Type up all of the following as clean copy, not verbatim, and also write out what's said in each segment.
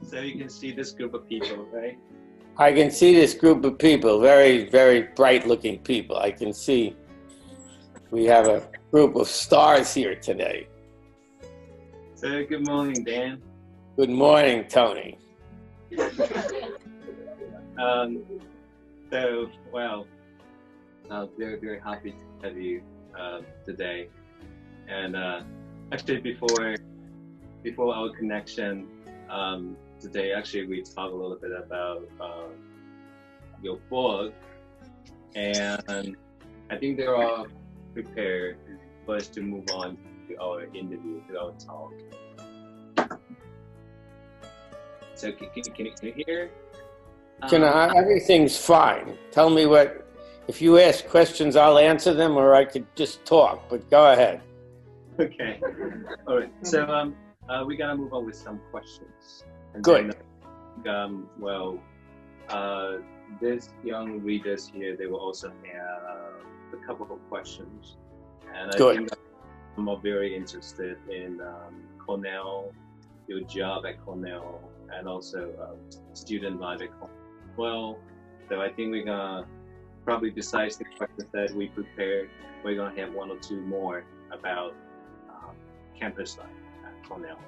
So you can see this group of people, right? I can see this group of people, very, very bright-looking people. I can see we have a group of stars here today. So good morning, Dan. Good morning, Tony. Very, very happy to have you today. And actually, before our connection today, actually, we talked a little bit about your book, and I think they're all prepared for us to move on to our interview, to our talk. So can you hear? Everything's fine. Tell me if you ask questions, I'll answer them, or I could just talk, but go ahead. Okay. All right. So we gotta move on with some questions. And good. Then, this young readers here, they will also have a couple of questions. And I think I'm very interested in Cornell, your job at Cornell, and also student life at Cornell. Well, so I think we're gonna probably, besides the questions that we prepared, we're gonna have one or two more about campus life at Cornell.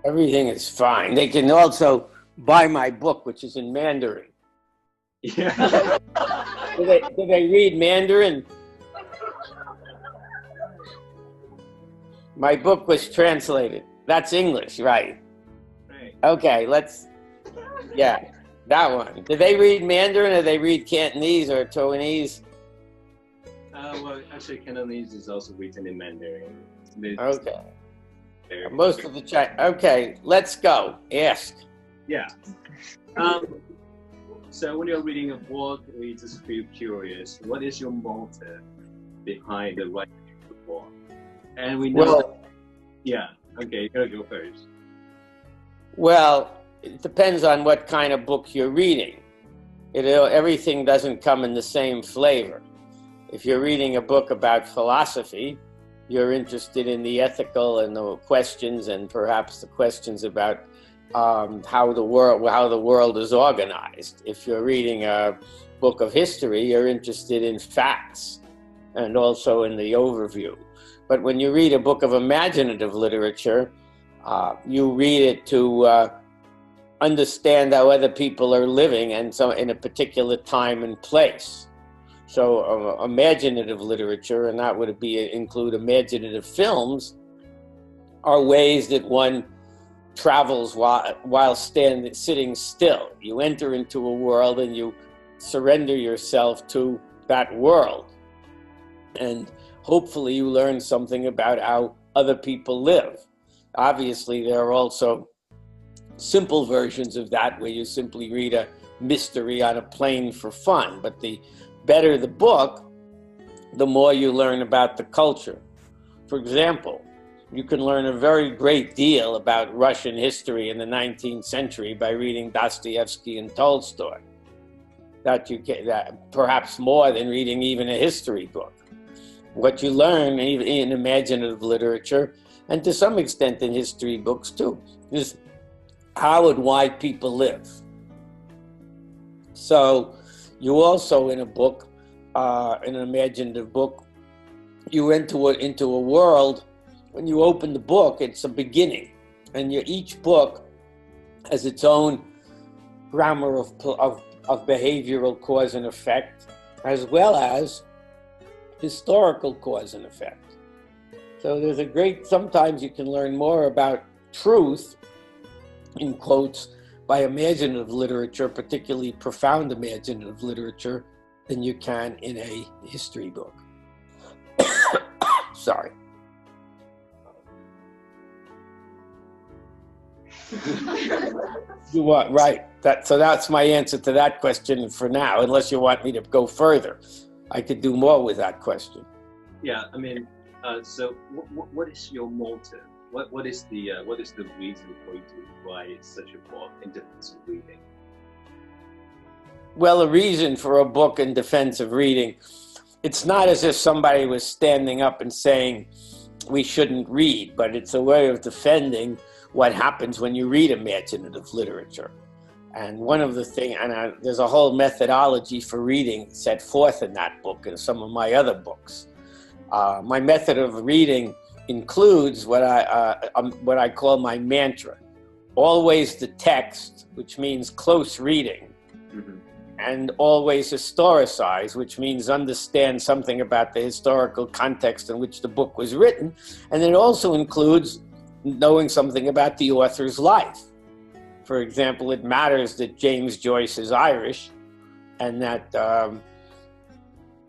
Everything is fine. They can also buy my book, which is in Mandarin. Yeah. Do they read Mandarin? My book was translated. That's English, right? Right. Okay, that one. Do they read Mandarin, or they read Cantonese or Taiwanese? Well, actually, Cantonese is also written in Mandarin. Okay. Most of the chat. Okay, let's go. Ask. Yeah. So when you're reading a book, we just feel curious. What is your motive behind the writing of the book? And we know. Yeah. Okay, you gotta go first. Well, it depends on what kind of book you're reading. Everything doesn't come in the same flavor. If you're reading a book about philosophy, you're interested in the ethical and the questions, and perhaps the questions about how the world is organized. If you're reading a book of history, you're interested in facts and also in the overview. But when you read a book of imaginative literature, you read it to understand how other people are living, and so in a particular time and place. So imaginative literature, and that would include imaginative films, are ways that one travels while sitting still. You enter into a world and you surrender yourself to that world. And hopefully you learn something about how other people live. Obviously, there are also simple versions of that where you simply read a mystery on a plane for fun. But the better the book, the more you learn about the culture. For example, you can learn a very great deal about Russian history in the 19th century by reading Dostoevsky and Tolstoy. That perhaps more than reading even a history book. What you learn in imaginative literature, and to some extent in history books too, is how and why people live. So you also, in a book, in an imaginative book, you enter into a world. When you open the book, it's a beginning, and each book has its own grammar of behavioral cause and effect, as well as historical cause and effect. So sometimes you can learn more about truth, in quotes, by imaginative literature, particularly profound imaginative literature, than you can in a history book. Sorry. You want, right. So that's my answer to that question for now, unless you want me to go further. I could do more with that question. Yeah, I mean, so what is your motive? What is the reason for you to write such a book in defense of reading? Well, a reason for a book in defense of reading, it's not as if somebody was standing up and saying we shouldn't read, but it's a way of defending what happens when you read imaginative literature. And one of the things, and there's a whole methodology for reading set forth in that book and some of my other books. My method of reading includes what I call my mantra: always the text, which means close reading, and always historicize, which means understand something about the historical context in which the book was written. And it also includes knowing something about the author's life. For example, it matters that James Joyce is Irish and that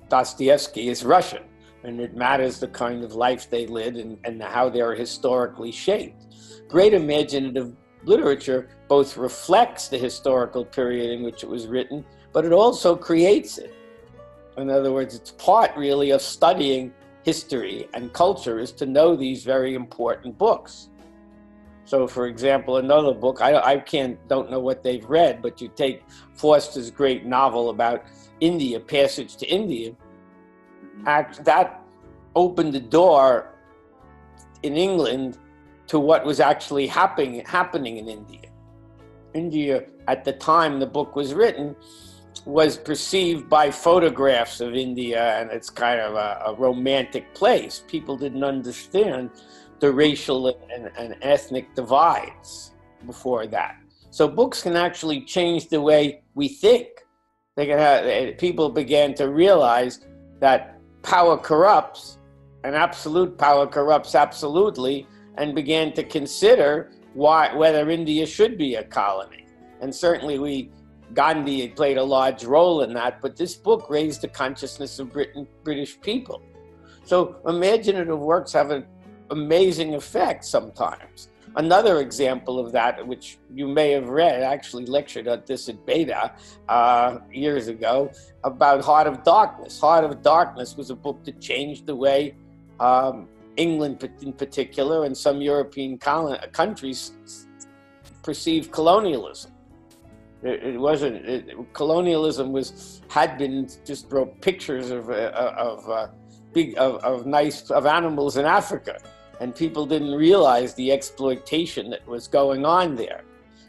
Dostoevsky is Russian. And it matters the kind of life they lived and how they're historically shaped. Great imaginative literature both reflects the historical period in which it was written, but it also creates it. In other words, it's part really of studying history and culture is to know these very important books. So, for example, another book, I don't know what they've read, but you take Forster's great novel about India, Passage to India, that opened the door in England to what was actually happening in India. India, at the time the book was written, was perceived by photographs of India, and it's kind of a romantic place. People didn't understand the racial and ethnic divides before that. So books can actually change the way we think. People began to realize that power corrupts, and absolute power corrupts absolutely, and began to consider whether India should be a colony. And certainly Gandhi played a large role in that, but this book raised the consciousness of British people. So imaginative works have an amazing effect sometimes. Another example of that, which you may have read, I actually lectured on this at Beta years ago, about Heart of Darkness. Heart of Darkness was a book that changed the way England in particular and some European countries perceived colonialism. Colonialism had been just wrote pictures of animals in Africa, and people didn't realize the exploitation that was going on there.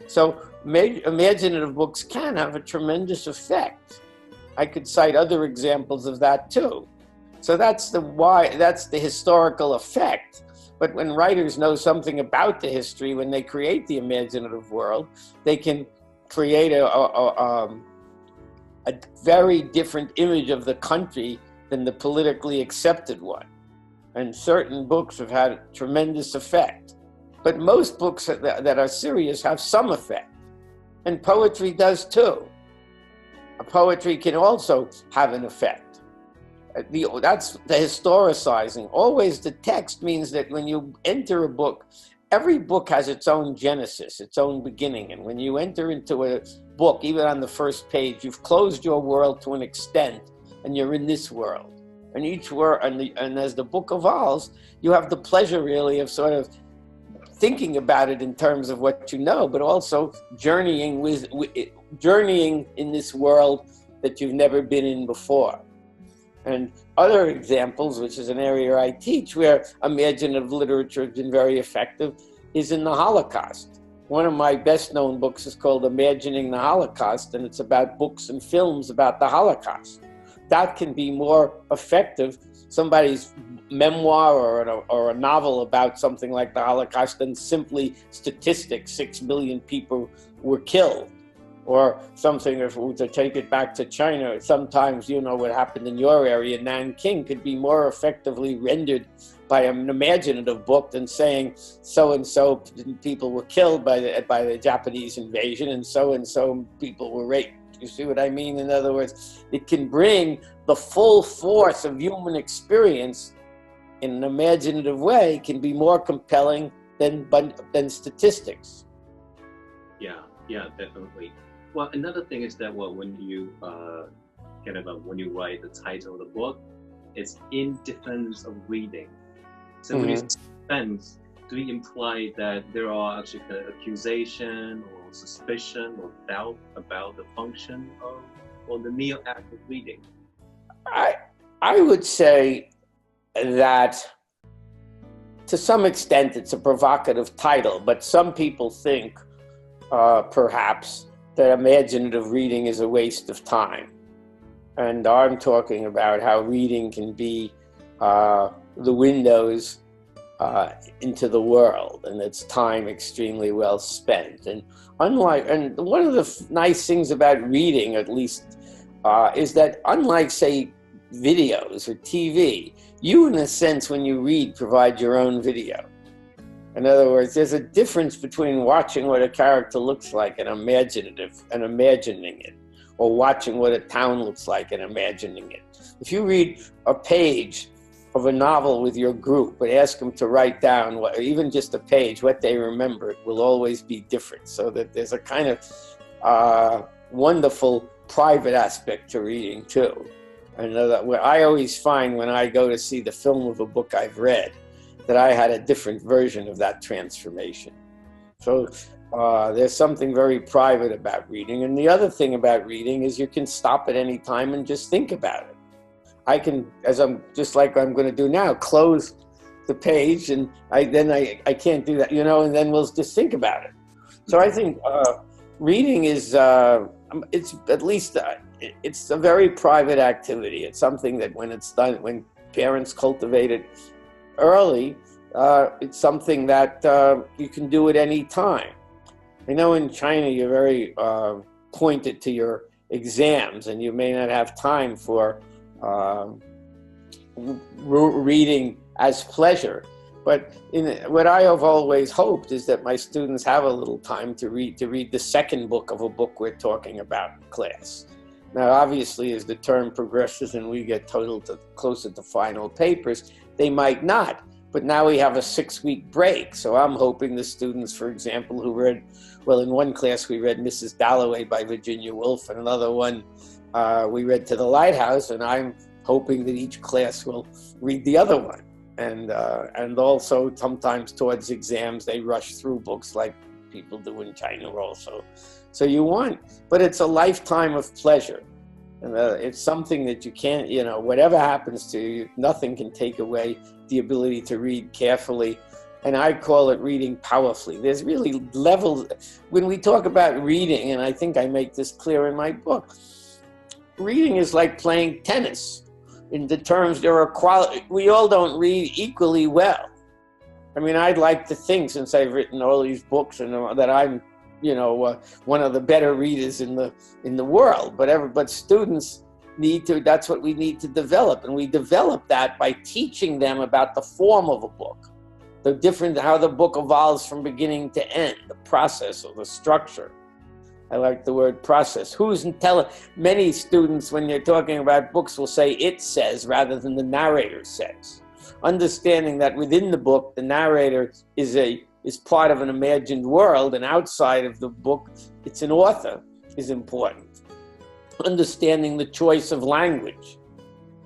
So imaginative books can have a tremendous effect. I could cite other examples of that too. So that's the historical effect. But when writers know something about the history, when they create the imaginative world, they can create a very different image of the country than the politically accepted one. And certain books have had a tremendous effect. But most books that are serious have some effect. And poetry does too. Poetry can also have an effect. That's the historicizing. Always the text means that when you enter a book, every book has its own genesis, its own beginning. And when you enter into a book, even on the first page, you've closed your world to an extent, and you're in this world. And each word, and as the book evolves, you have the pleasure really of sort of thinking about it in terms of what you know, but also journeying in this world that you've never been in before. And other examples, which is an area I teach, where imaginative literature has been very effective, is in the Holocaust. One of my best-known books is called Imagining the Holocaust, and it's about books and films about the Holocaust. That can be more effective, somebody's memoir or a novel about something like the Holocaust, than simply statistics, 6 million people were killed. Or something, if we were to take it back to China, sometimes, you know, what happened in your area, Nanking, could be more effectively rendered by an imaginative book than saying so-and-so people were killed by the Japanese invasion and so people were raped. You see what I mean? In other words, it can bring the full force of human experience in an imaginative way, can be more compelling than statistics. Yeah, definitely. Well, another thing is that when you when you write the title of the book, it's in defense of reading. So when you say defense, do you imply that there are actually accusation or suspicion or doubt about the function of or the mere act of reading? I would say that to some extent, it's a provocative title, but some people think, perhaps, that imaginative reading is a waste of time. And I'm talking about how reading can be the windows into the world, and it's time extremely well spent. And one of the nice things about reading, at least, is that unlike, say, videos or TV, you, in a sense, when you read, provide your own video. In other words, there's a difference between watching what a character looks like and imagining it, or watching what a town looks like and imagining it. If you read a page of a novel with your group, but ask them to write down, even just a page, what they remember, it will always be different. So that there's a kind of wonderful private aspect to reading too. And what I always find when I go to see the film of a book I've read, that I had a different version of that transformation. So there's something very private about reading. And the other thing about reading is you can stop at any time and just think about it. I can, just like I'm going to do now, close the page, and I can't do that, and then we'll just think about it. So I think reading is, it's at least, it's a very private activity. It's something that when it's done, when parents cultivate it early, it's something that you can do at any time. I know in China you're very pointed to your exams, and you may not have time for reading as pleasure. But what I have always hoped is that my students have a little time to read the second book of a book we're talking about in class. Now, obviously, as the term progresses and we get closer to final papers, they might not. But now we have a 6-week break. So I'm hoping the students, for example, who read, well, in one class we read Mrs. Dalloway by Virginia Woolf, and another one we read To the Lighthouse, and I'm hoping that each class will read the other one. And also sometimes towards exams they rush through books like people do in China also. So but it's a lifetime of pleasure. And it's something that you can't, whatever happens to you, nothing can take away the ability to read carefully. And I call it reading powerfully. There's really levels. When we talk about reading, and I think I make this clear in my book, reading is like playing tennis. In the terms, we all don't read equally well. I mean, I'd like to think, since I've written all these books, and that I'm, one of the better readers in the world. But students need to. That's what we need to develop, and we develop that by teaching them about the form of a book, how the book evolves from beginning to end, the process or the structure. I like the word process. Many students, when you're talking about books, will say it says rather than the narrator says. Understanding that within the book, the narrator is part of an imagined world, and outside of the book, it's an author, is important. Understanding the choice of language,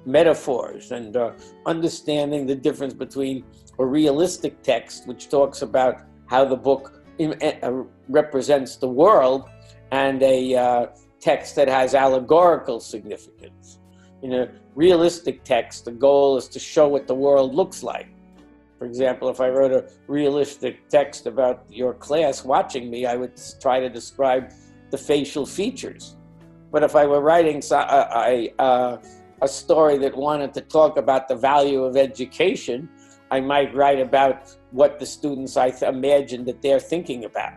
metaphors, and understanding the difference between a realistic text, which talks about how the book represents the world, and a text that has allegorical significance. In a realistic text, the goal is to show what the world looks like. For example, if I wrote a realistic text about your class watching me, I would try to describe the facial features. But if I were writing a story that wanted to talk about the value of education, I might write about what the students imagine that they're thinking about.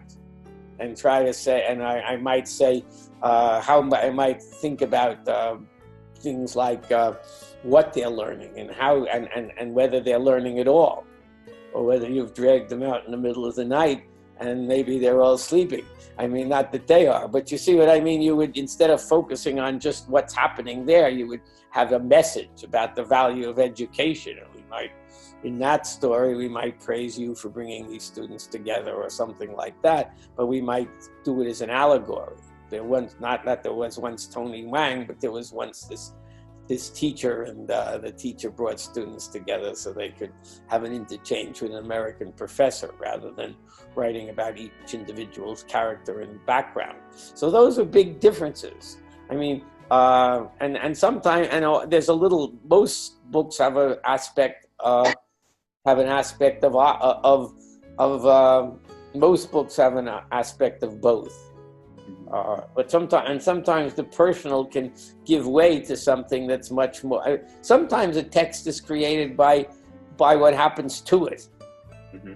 And try to say, and I might say how I might think about things like what they're learning and how and whether they're learning at all, or whether you've dragged them out in the middle of the night and maybe they're all sleeping. I mean, not that they are, but you see what I mean? You would, instead of focusing on just what's happening there, you would have a message about the value of education. And we might, in that story, we might praise you for bringing these students together or something like that, but we might do it as an allegory. There was not that there was once Tony Wang, but there was once this teacher, and the teacher brought students together so they could have an interchange with an American professor rather than writing about each individual's character and background. So those are big differences. I mean, and sometimes, there's most books have an aspect, have an aspect of most books have an aspect of both. But sometimes the personal can give way to something that's much more. Sometimes a text is created by what happens to it.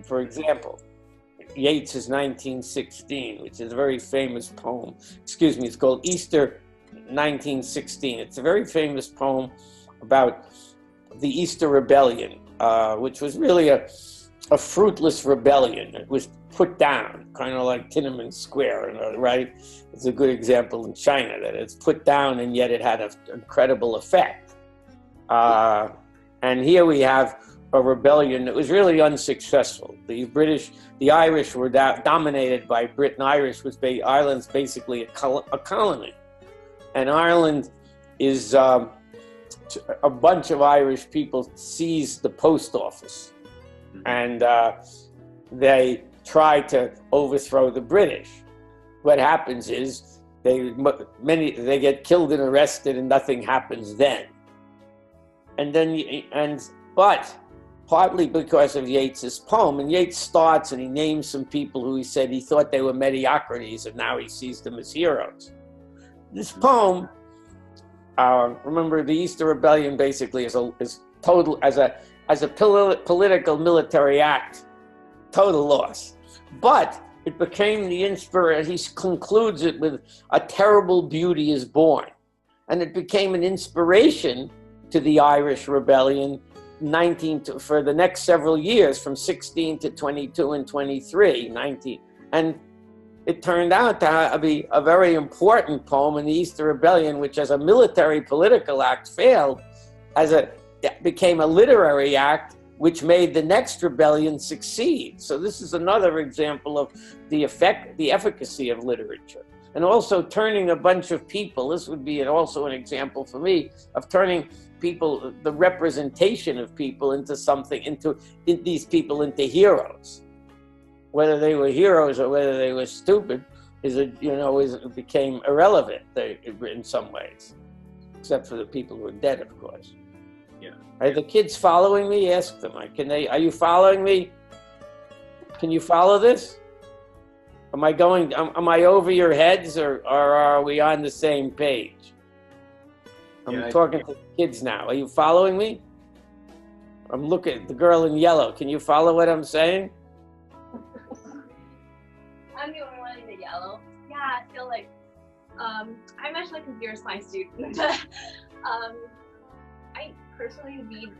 For example, Yeats's 1916, which is a very famous poem. Excuse me, it's called Easter 1916. It's a very famous poem about the Easter Rebellion, which was really a fruitless rebellion. It was put down, kind of like Tiananmen Square, right? It's a good example in China that it's put down and yet it had an incredible effect. And here we have a rebellion that was really unsuccessful. The Irish were dominated by Britain. Ireland's basically a colony. And Ireland is, a bunch of Irish people seized the post office. And they try to overthrow the British. What happens is they get killed and arrested, and nothing happens then. But partly because of Yeats's poem, and Yeats starts and he names some people who he said he thought they were mediocrities, and now he sees them as heroes. This poem, remember, the Easter Rebellion basically is total as a political military act, total loss. But it became the inspiration. He concludes it with "a terrible beauty is born," and it became an inspiration to the Irish Rebellion for the next several years, from 16 to 22 and 23, 19. And it turned out to be a very important poem in the Easter Rebellion, which as a military political act failed, became a literary act, which made the next rebellion succeed. So this is another example of the efficacy of literature. And also turning a bunch of people, this would be also an example for me of turning people, the representation of people into these people into heroes. Whether they were heroes or whether they were stupid it became irrelevant in some ways, except for the people who are dead, of course. Yeah. Are the kids following me? Ask them. Are you following me? Can you follow this? Am I over your heads, or are we on the same page? I'm talking to the kids now. Are you following me? I'm looking at the girl in yellow. Can you follow what I'm saying? I'm the only one in the yellow. Yeah, I feel like I'm actually a computer science student. I personally read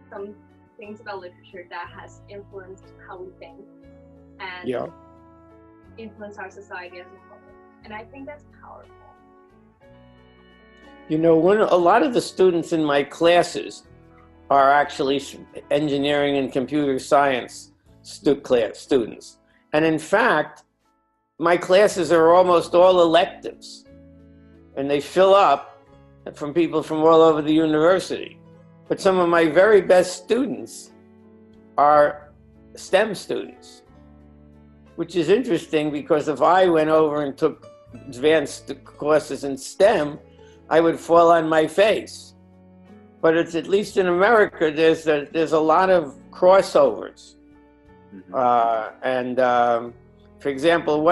some things about literature that has influenced how we think and influenced our society as a whole. And I think that's powerful. A lot of the students in my classes are actually engineering and computer science students. And in fact, my classes are almost all electives. And they fill up from people from all over the university. But some of my very best students are STEM students, which is interesting because if I went over and took advanced courses in STEM, I would fall on my face. But it's, at least in America, there's a lot of crossovers. For example,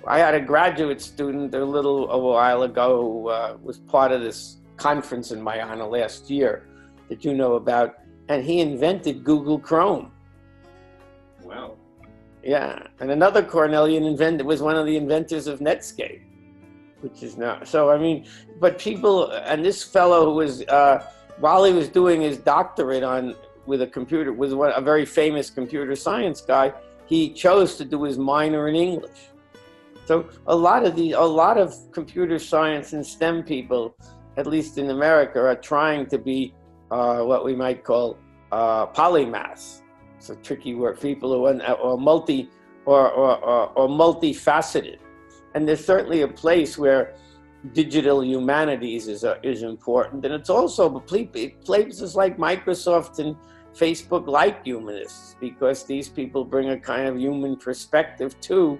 I had a graduate student a while ago who was part of this conference in my honor last year that you know about, and he invented Google Chrome. Wow. Yeah, and another Cornellian was one of the inventors of Netscape, which is now, but people, and this fellow who was, while he was doing his doctorate with a very famous computer science guy, he chose to do his minor in English. So a lot of computer science and STEM people, at least in America, are trying to be what we might call polymaths. It's a tricky word. People who are multifaceted, and there's certainly a place where digital humanities is important, and it's also places like Microsoft and Facebook like humanists, because these people bring a kind of human perspective to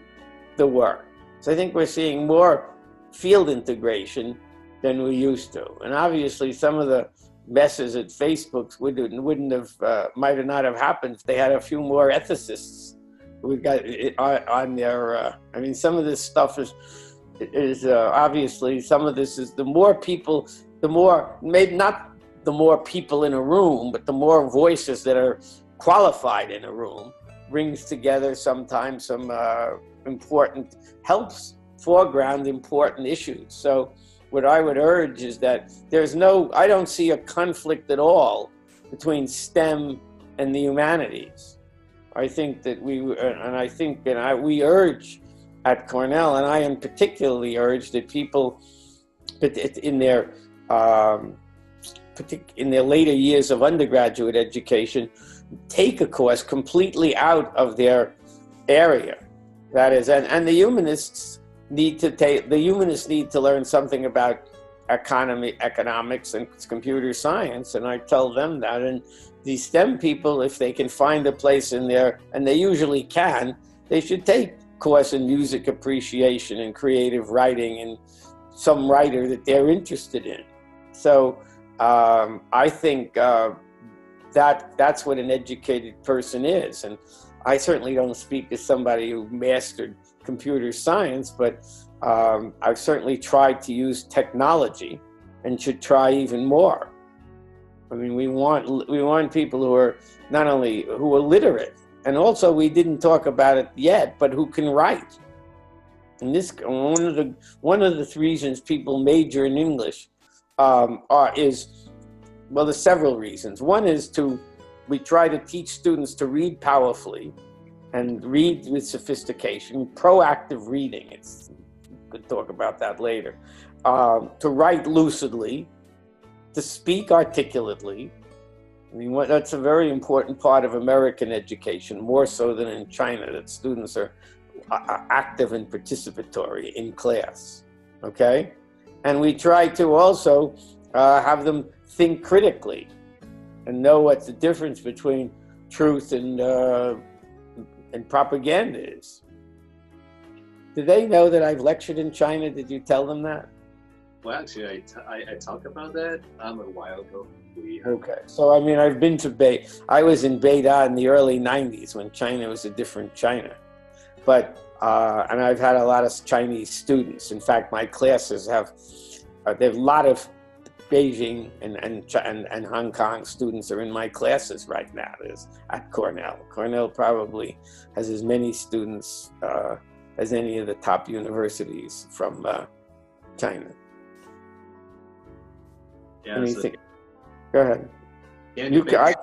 the work. So I think we're seeing more field integration than we used to. And obviously some of the messes at Facebook wouldn't have, might have not have happened if they had a few more ethicists. We got on their, I mean, some of this stuff is obviously, some of this is the more people, the more, maybe not the more people in a room, but the more voices that are qualified in a room brings together sometimes some important, helps foreground important issues. So what I would urge is that I don't see a conflict at all between STEM and the humanities. I think that we urge at Cornell, and I am particularly urge that people in their later years of undergraduate education take a course completely out of their area. That is, and the humanists need to learn something about economics and computer science, and I tell them that. And these STEM people, if they can find a place in there, and they usually can, they should take a course in music appreciation and creative writing and some writer that they're interested in. So I think that's what an educated person is. And I certainly don't speak as somebody who mastered computer science, but I've certainly tried to use technology and should try even more. I mean, we want people who are not only who are literate, and also we didn't talk about it yet, but who can write. And this one of the reasons people major in English is, well, there's several reasons. One is we try to teach students to read powerfully and read with sophistication, proactive reading. We could talk about that later. To write lucidly, to speak articulately. I mean, that's a very important part of American education, more so than in China, that students are active and participatory in class, okay? And we try to also have them think critically and know what the difference between truth and propaganda is. Do they know that I've lectured in China? Did you tell them that? Well, actually, I talked about that a while ago. Okay, so I mean, I've been to I was in Beida in the early 90s when China was a different China. But, and I've had a lot of Chinese students. In fact, my classes have a lot of Beijing and Hong Kong students are in my classes right now at Cornell. Cornell probably has as many students as any of the top universities from China. Yeah, go ahead. Yeah,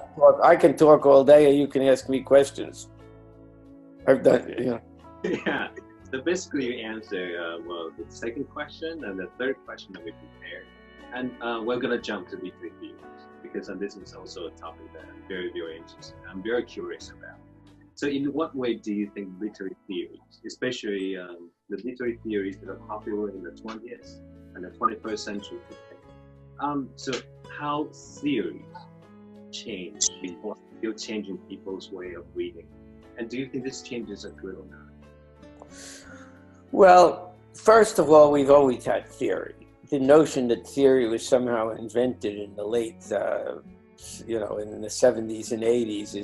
I can talk all day, or you can ask me questions. I've done, you know. Yeah. So basically, you answer well the second question and the third question that we prepared, and we're gonna jump to literary theories because this is also a topic that I'm very, very interested. I'm very curious about. So, in what way do you think literary theories, especially the literary theories that are popular in the 20th and the 21st century, so how theories change people, still changing people's way of reading, and do you think these changes are good or not? Well, first of all, we've always had theory. The notion that theory was somehow invented in the late, in the 70s and 80s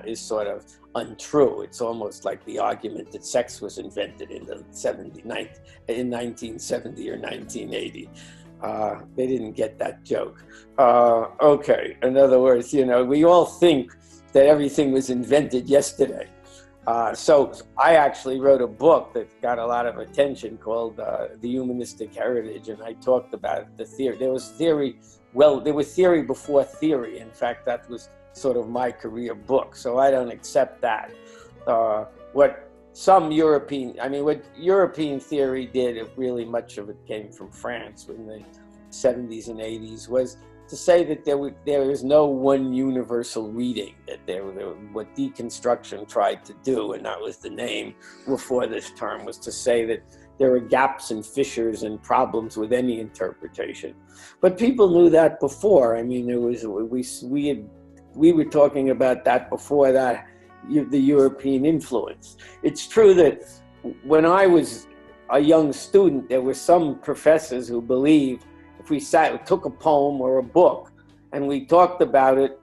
is sort of untrue. It's almost like the argument that sex was invented in the 1970 or 1980. They didn't get that joke. Okay, in other words, we all think that everything was invented yesterday. So I actually wrote a book that got a lot of attention called The Humanistic Heritage, and I talked about the theory. There was theory before theory. In fact, that was sort of my career book, so I don't accept that. What European theory did, really much of it came from France in the 70s and 80s, was to say that there is no one universal reading, that what deconstruction tried to do, and that was the name before this term, was to say that there are gaps and fissures and problems with any interpretation. But people knew that before. I mean, we were talking about that before that, the European influence. It's true that when I was a young student, there were some professors who believed if we took a poem or a book and we talked about it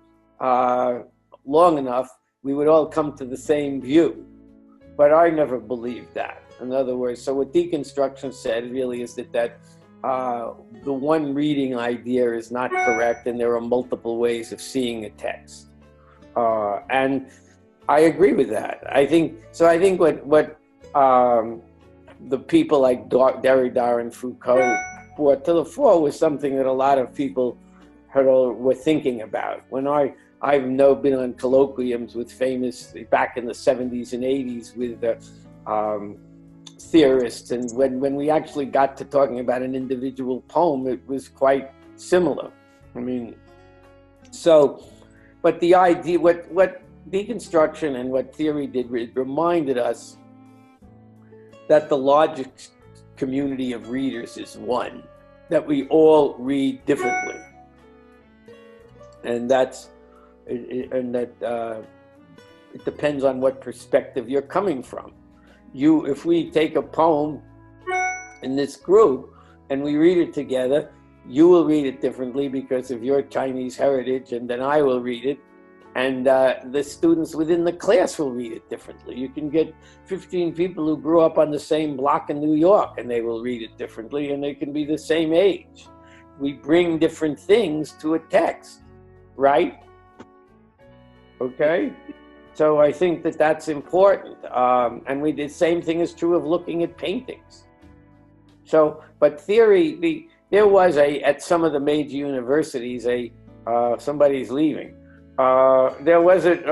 long enough, we would all come to the same view. But I never believed that. In other words, so what deconstruction said really is that the one reading idea is not correct, and there are multiple ways of seeing a text. And I agree with that. I think what the people like Derrida and Foucault brought to the fore was something that a lot of people were thinking about. When I've been on colloquiums with famous, back in the 70s and 80s, with theorists, and when we actually got to talking about an individual poem, it was quite similar. I mean, so, but the idea, what deconstruction and what theory did, it reminded us that the logic community of readers is one, that we all read differently, and that it depends on what perspective you're coming from. If we take a poem in this group and we read it together, you will read it differently because of your Chinese heritage, and then I will read it, and the students within the class will read it differently. You can get 15 people who grew up on the same block in New York, and they will read it differently, and they can be the same age. We bring different things to a text, right? Okay? So I think that that's important. And the same thing is true of looking at paintings. So, but theory, there was at some of the major universities, somebody's leaving. There was at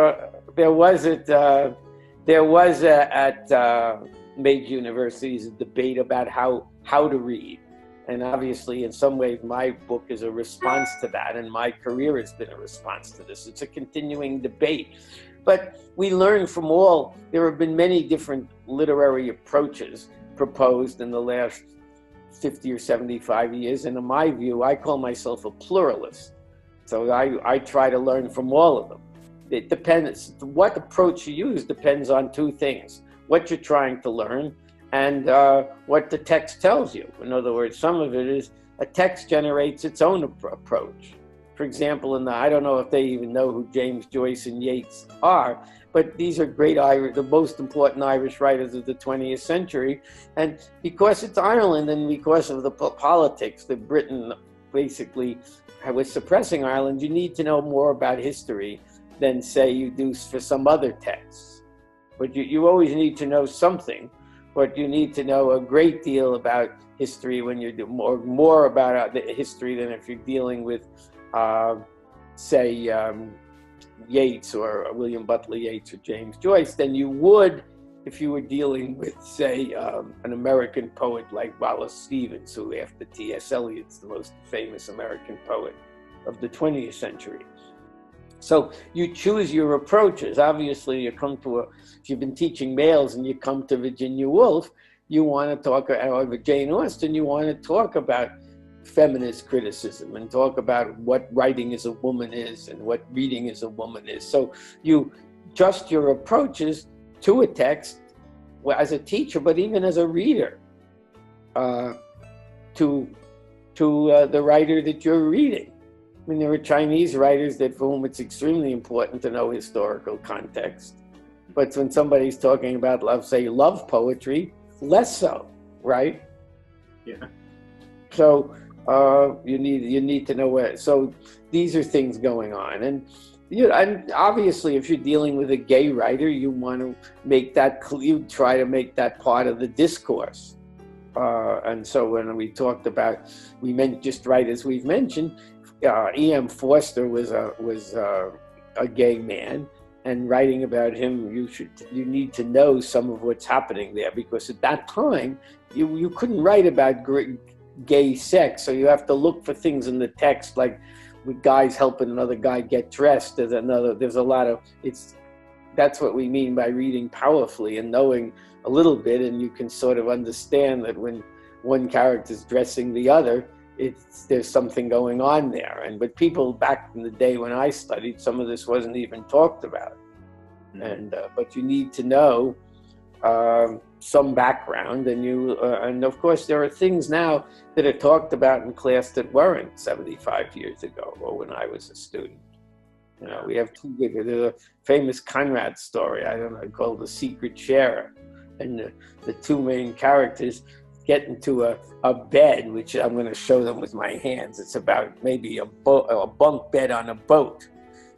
major universities a debate about how to read. And obviously, in some ways, my book is a response to that, and my career has been a response to this. It's a continuing debate. But we learn from there have been many different literary approaches proposed in the last 50 or 75 years. And in my view, I call myself a pluralist. So I try to learn from all of them. It depends, what approach you use depends on two things: what you're trying to learn and what the text tells you. In other words, some of it is a text generates its own approach. For example, I don't know if they even know who James Joyce and Yeats are, but these are the most important Irish writers of the 20th century. And because it's Ireland and because of the politics that Britain basically was suppressing Ireland, you need to know more about history than, say, you do for some other texts. But you always need to know something, but you need to know a great deal about history when you're more about the history than if you're dealing with say Yeats or William Butler Yeats or James Joyce than you would if you were dealing with, say, an American poet like Wallace Stevens, who after T.S. Eliot's the most famous American poet of the 20th century. So you choose your approaches. Obviously, if you've been teaching males and you come to Virginia Woolf, you want to talk, or Jane Austen, you want to talk about feminist criticism and talk about what writing as a woman is and what reading as a woman is. So you adjust your approaches to a text as a teacher, but even as a reader, to the writer that you're reading. I mean, there are Chinese writers for whom it's extremely important to know historical context. But when somebody's talking about, say, love poetry, less so, right? Yeah. So you need to know where. So these are things going on, and obviously, if you're dealing with a gay writer, you want to make that. You try to make that part of the discourse. And so when we talked about, just right as we've mentioned, E.M. Forster was a gay man, and writing about him, you need to know some of what's happening there, because at that time you couldn't write about gay sex, so you have to look for things in the text, like with guys helping another guy get dressed. There's a lot of that's what we mean by reading powerfully and knowing a little bit, and you can sort of understand that when one character's dressing the other, there's something going on there. But people back in the day when I studied, some of this wasn't even talked about. Mm-hmm. But you need to know some background, and of course there are things now that are talked about in class that weren't 75 years ago or when I was a student. You know, we have there's a famous Conrad story, I don't know, called The Secret Sharer, and the two main characters get into a bed, which I'm going to show them with my hands. It's about maybe a bunk bed on a boat.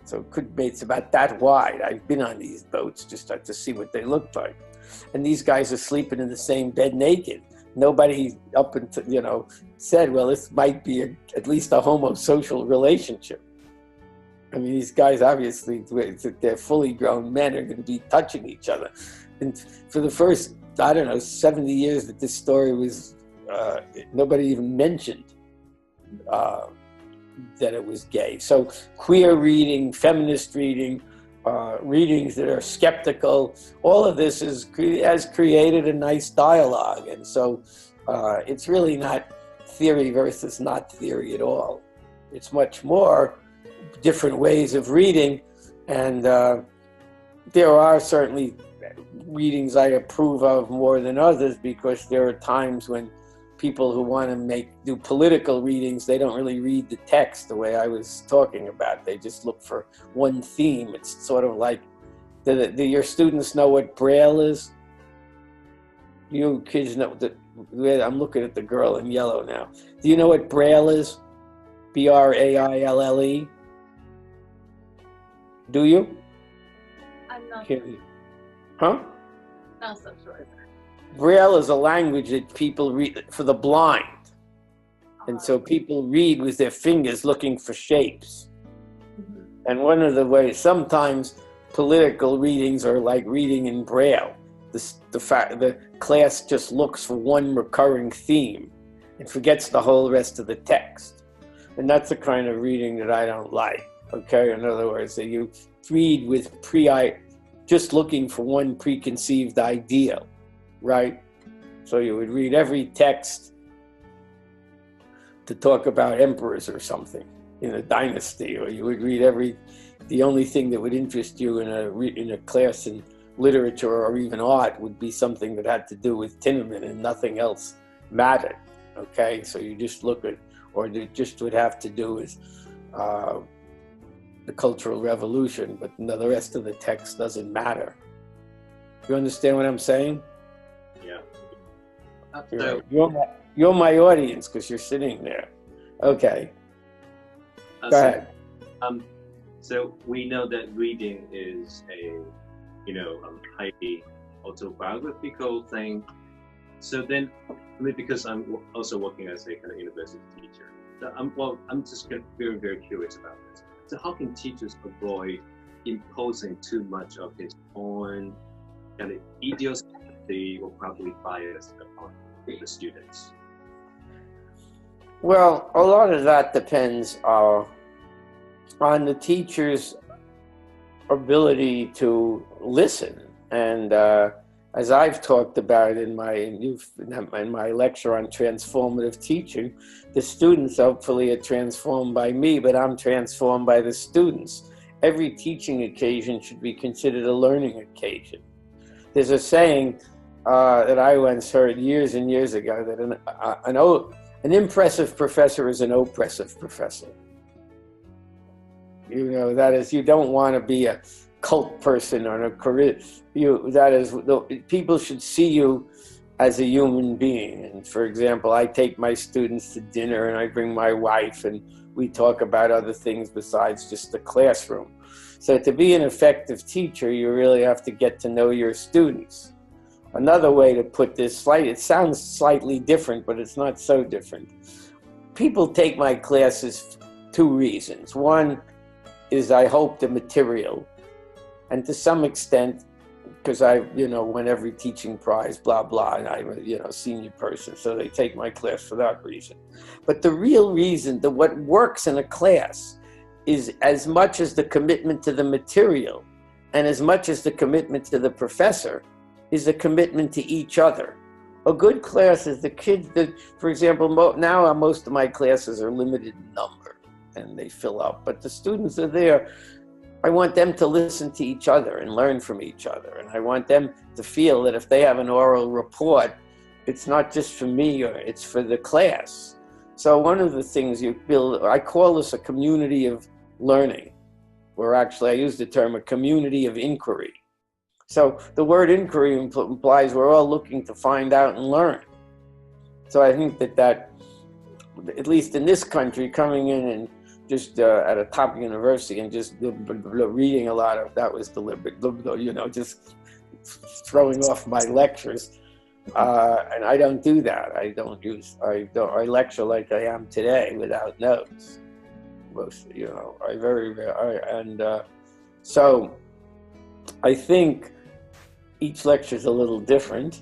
So it's about that wide. I've been on these boats just to see what they look like. And these guys are sleeping in the same bed naked. Nobody up until, you know, said, well, this might be at least a homosocial relationship. I mean, these guys, obviously, they're fully grown men, are going to be touching each other. And for the first, I don't know, 70 years that this story was, nobody even mentioned that it was gay. So queer reading, feminist reading, readings that are skeptical, all of this has created a nice dialogue. And so it's really not theory versus not theory at all. It's much more different ways of reading. And there are certainly readings I approve of more than others, because there are times when people who want to do political readings, they don't really read the text the way I was talking about. They just look for one theme. It's sort of like, do your students know what Braille is? You kids know that. I'm looking at the girl in yellow now. Do you know what Braille is? B-R-A-I-L-L-E? Do you? I'm not. Huh? Not so sure. Braille is a language that people read for the blind. And so people read with their fingers looking for shapes. Mm-hmm. And one of the ways, sometimes political readings are like reading in Braille. The class just looks for one recurring theme and forgets the whole rest of the text. And that's the kind of reading that I don't like. Okay, in other words, that you read with just looking for one preconceived ideal, right? So you would read every text to talk about emperors or something in a dynasty, or you would read the only thing that would interest you in a class in literature or even art would be something that had to do with Tinnerman, and nothing else mattered. Okay, so you just look at, or it just would have to do with the Cultural Revolution, but the rest of the text doesn't matter. You understand what I'm saying? Yeah. You're my audience because you're sitting there. Okay. Go ahead. So we know that reading is a, highly autobiographical thing. So then, because I'm also working as a kind of university teacher, so I'm just very, very curious about this. So how can teachers avoid imposing too much of his own kind of idiosyncrasy or probably bias upon the students? Well, a lot of that depends on the teacher's ability to listen. And as I've talked about in my lecture on transformative teaching, the students hopefully are transformed by me, but I'm transformed by the students. Every teaching occasion should be considered a learning occasion. There's a saying that I once heard years and years ago that an impressive professor is an oppressive professor. That is, you don't want to be a cult person or a career. People should see you as a human being. And for example, I take my students to dinner and I bring my wife and we talk about other things besides just the classroom. So to be an effective teacher, you really have to get to know your students. Another way to put this, it sounds slightly different, but it's not so different. People take my classes for two reasons. One is I hope the material, and to some extent, because I, won every teaching prize, blah, blah, and I'm a, senior person, so they take my class for that reason. But the real reason that what works in a class is as much as the commitment to the material and as much as the commitment to the professor is a commitment to each other. A good class is the kids that, for example, now most of my classes are limited in number and they fill up, but the students are there I want them to listen to each other and learn from each other. And I want them to feel that if they have an oral report, it's not just for me, or it's for the class. So one of the things you build, I call this a community of learning, or actually I use the term a community of inquiry. So the word inquiry implies we're all looking to find out and learn. So I think that at least in this country, coming in and just at a top university and just reading a lot of, that was deliberate, just throwing off my lectures. And I don't do that. I lecture like I am today without notes. Most, so I think each lecture is a little different.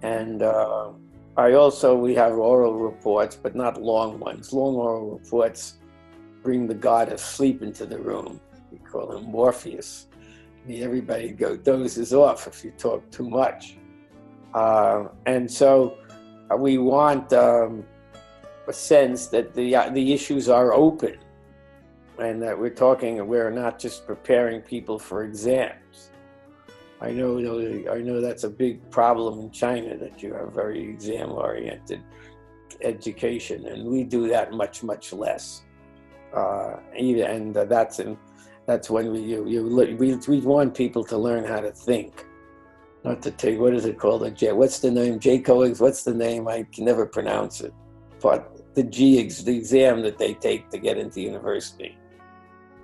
And we have oral reports, but not long ones. Long oral reports bring the god of sleep into the room. We call him Morpheus. Everybody dozes off if you talk too much. And so we want a sense that the issues are open, and that we're not just preparing people for exams. I know that's a big problem in China, that you have very exam-oriented education, and we do that much, much less. That's when we want people to learn how to think. Not to take, what is it called? What's the name? What's the name? I can never pronounce it. But the exam that they take to get into university.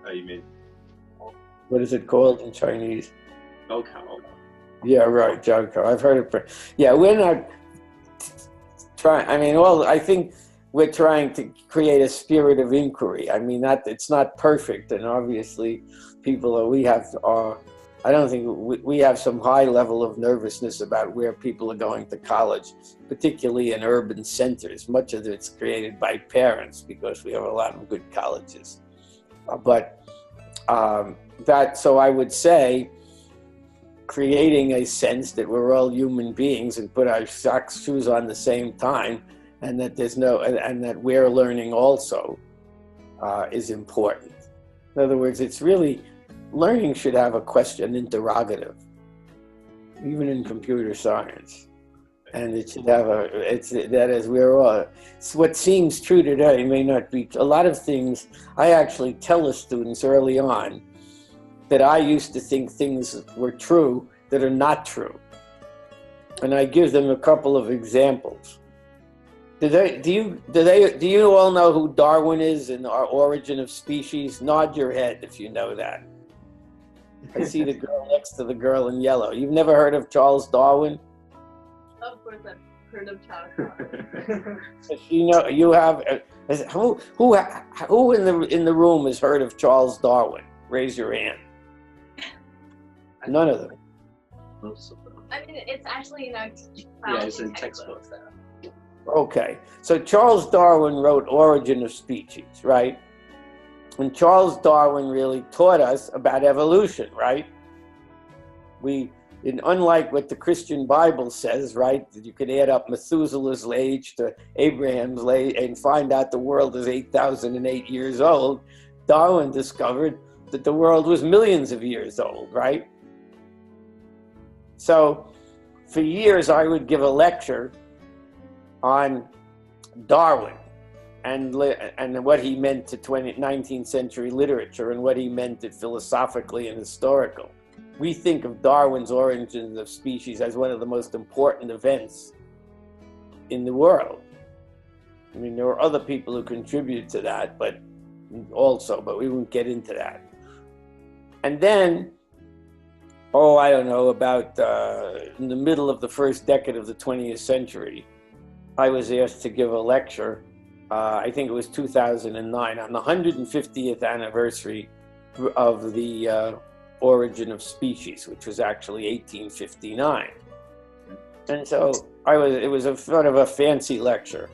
Oh, you mean? What is it called in Chinese? Gaokao. Yeah, right, Gaokao. I've heard it. Yeah, we're not trying. I think we're trying to create a spirit of inquiry. It's not perfect, and obviously, I don't think we have some high level of nervousness about where people are going to college, particularly in urban centers. Much of it's created by parents because we have a lot of good colleges. So I would say creating a sense that we're all human beings and put our shoes on the same time, and that and that we're learning also is important. In other words, it's really, learning should have a question, interrogative, even in computer science. And it should have what seems true today may not be. A lot of things, I actually tell the students early on that I used to think things were true that are not true. And I give them a couple of examples. Do you all know who Darwin is in Our Origin of Species? Nod your head if you know that. I see the girl next to the girl in yellow. You've never heard of Charles Darwin? Of course, I've heard of Charles Darwin. You have. Who in the room has heard of Charles Darwin? Raise your hand. None of them. Most of them. It's actually it's in textbooks now. Okay, so Charles Darwin wrote Origin of Species, right? And Charles Darwin really taught us about evolution, right? Unlike what the Christian Bible says, right, that you can add up Methuselah's age to Abraham's age and find out the world is 8,008 years old, Darwin discovered that the world was millions of years old, right? So for years I would give a lecture on Darwin and what he meant to 19th century literature and what he meant it philosophically and historical. We think of Darwin's Origin of Species as one of the most important events in the world. There were other people who contributed to that, but we won't get into that. And then, in the middle of the first decade of the 20th century, I was asked to give a lecture, I think it was 2009, on the 150th anniversary of the Origin of Species, which was actually 1859. And so it was a sort of a fancy lecture.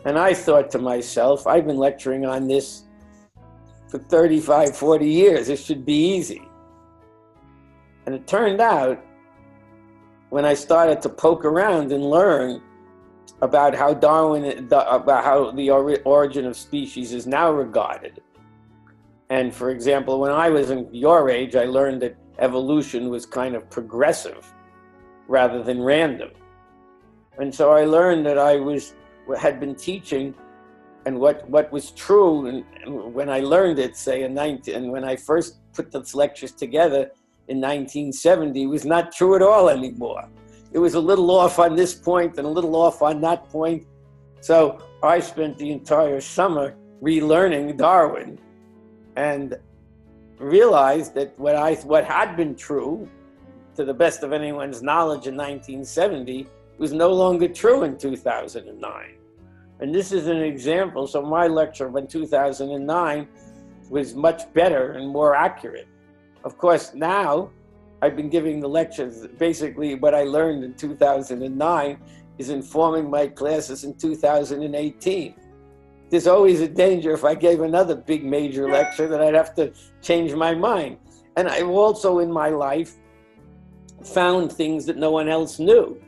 And I thought to myself, I've been lecturing on this for 35, 40 years. This should be easy. And it turned out, when I started to poke around and learn about how the Origin of Species is now regarded, And for example, when I was in your age, I learned that evolution was kind of progressive rather than random. And so I learned that had been teaching, and what was true, and when I learned it, say and when I first put those lectures together in 1970, was not true at all anymore. It was a little off on this point and a little off on that point. So I spent the entire summer relearning Darwin and realized that what had been true, to the best of anyone's knowledge, in 1970 was no longer true in 2009. And this is an example. So my lecture in 2009 was much better and more accurate. Of course, now I've been giving the lectures. Basically, what I learned in 2009 is informing my classes in 2018. There's always a danger if I gave another big major lecture that I'd have to change my mind. And I've also in my life found things that no one else knew.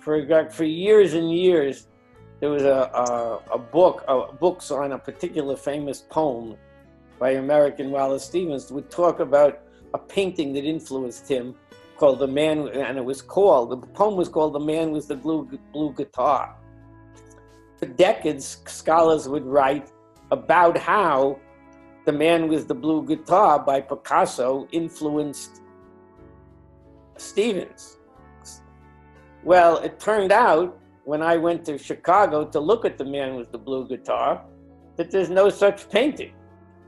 For years and years, there was books on a particular famous poem by American Wallace Stevens would talk about a painting that influenced him called The Man, and the poem was called The Man with the Blue Guitar. For decades, scholars would write about how The Man with the Blue Guitar by Picasso influenced Stevens. Well, it turned out when I went to Chicago to look at The Man with the Blue Guitar that there's no such painting.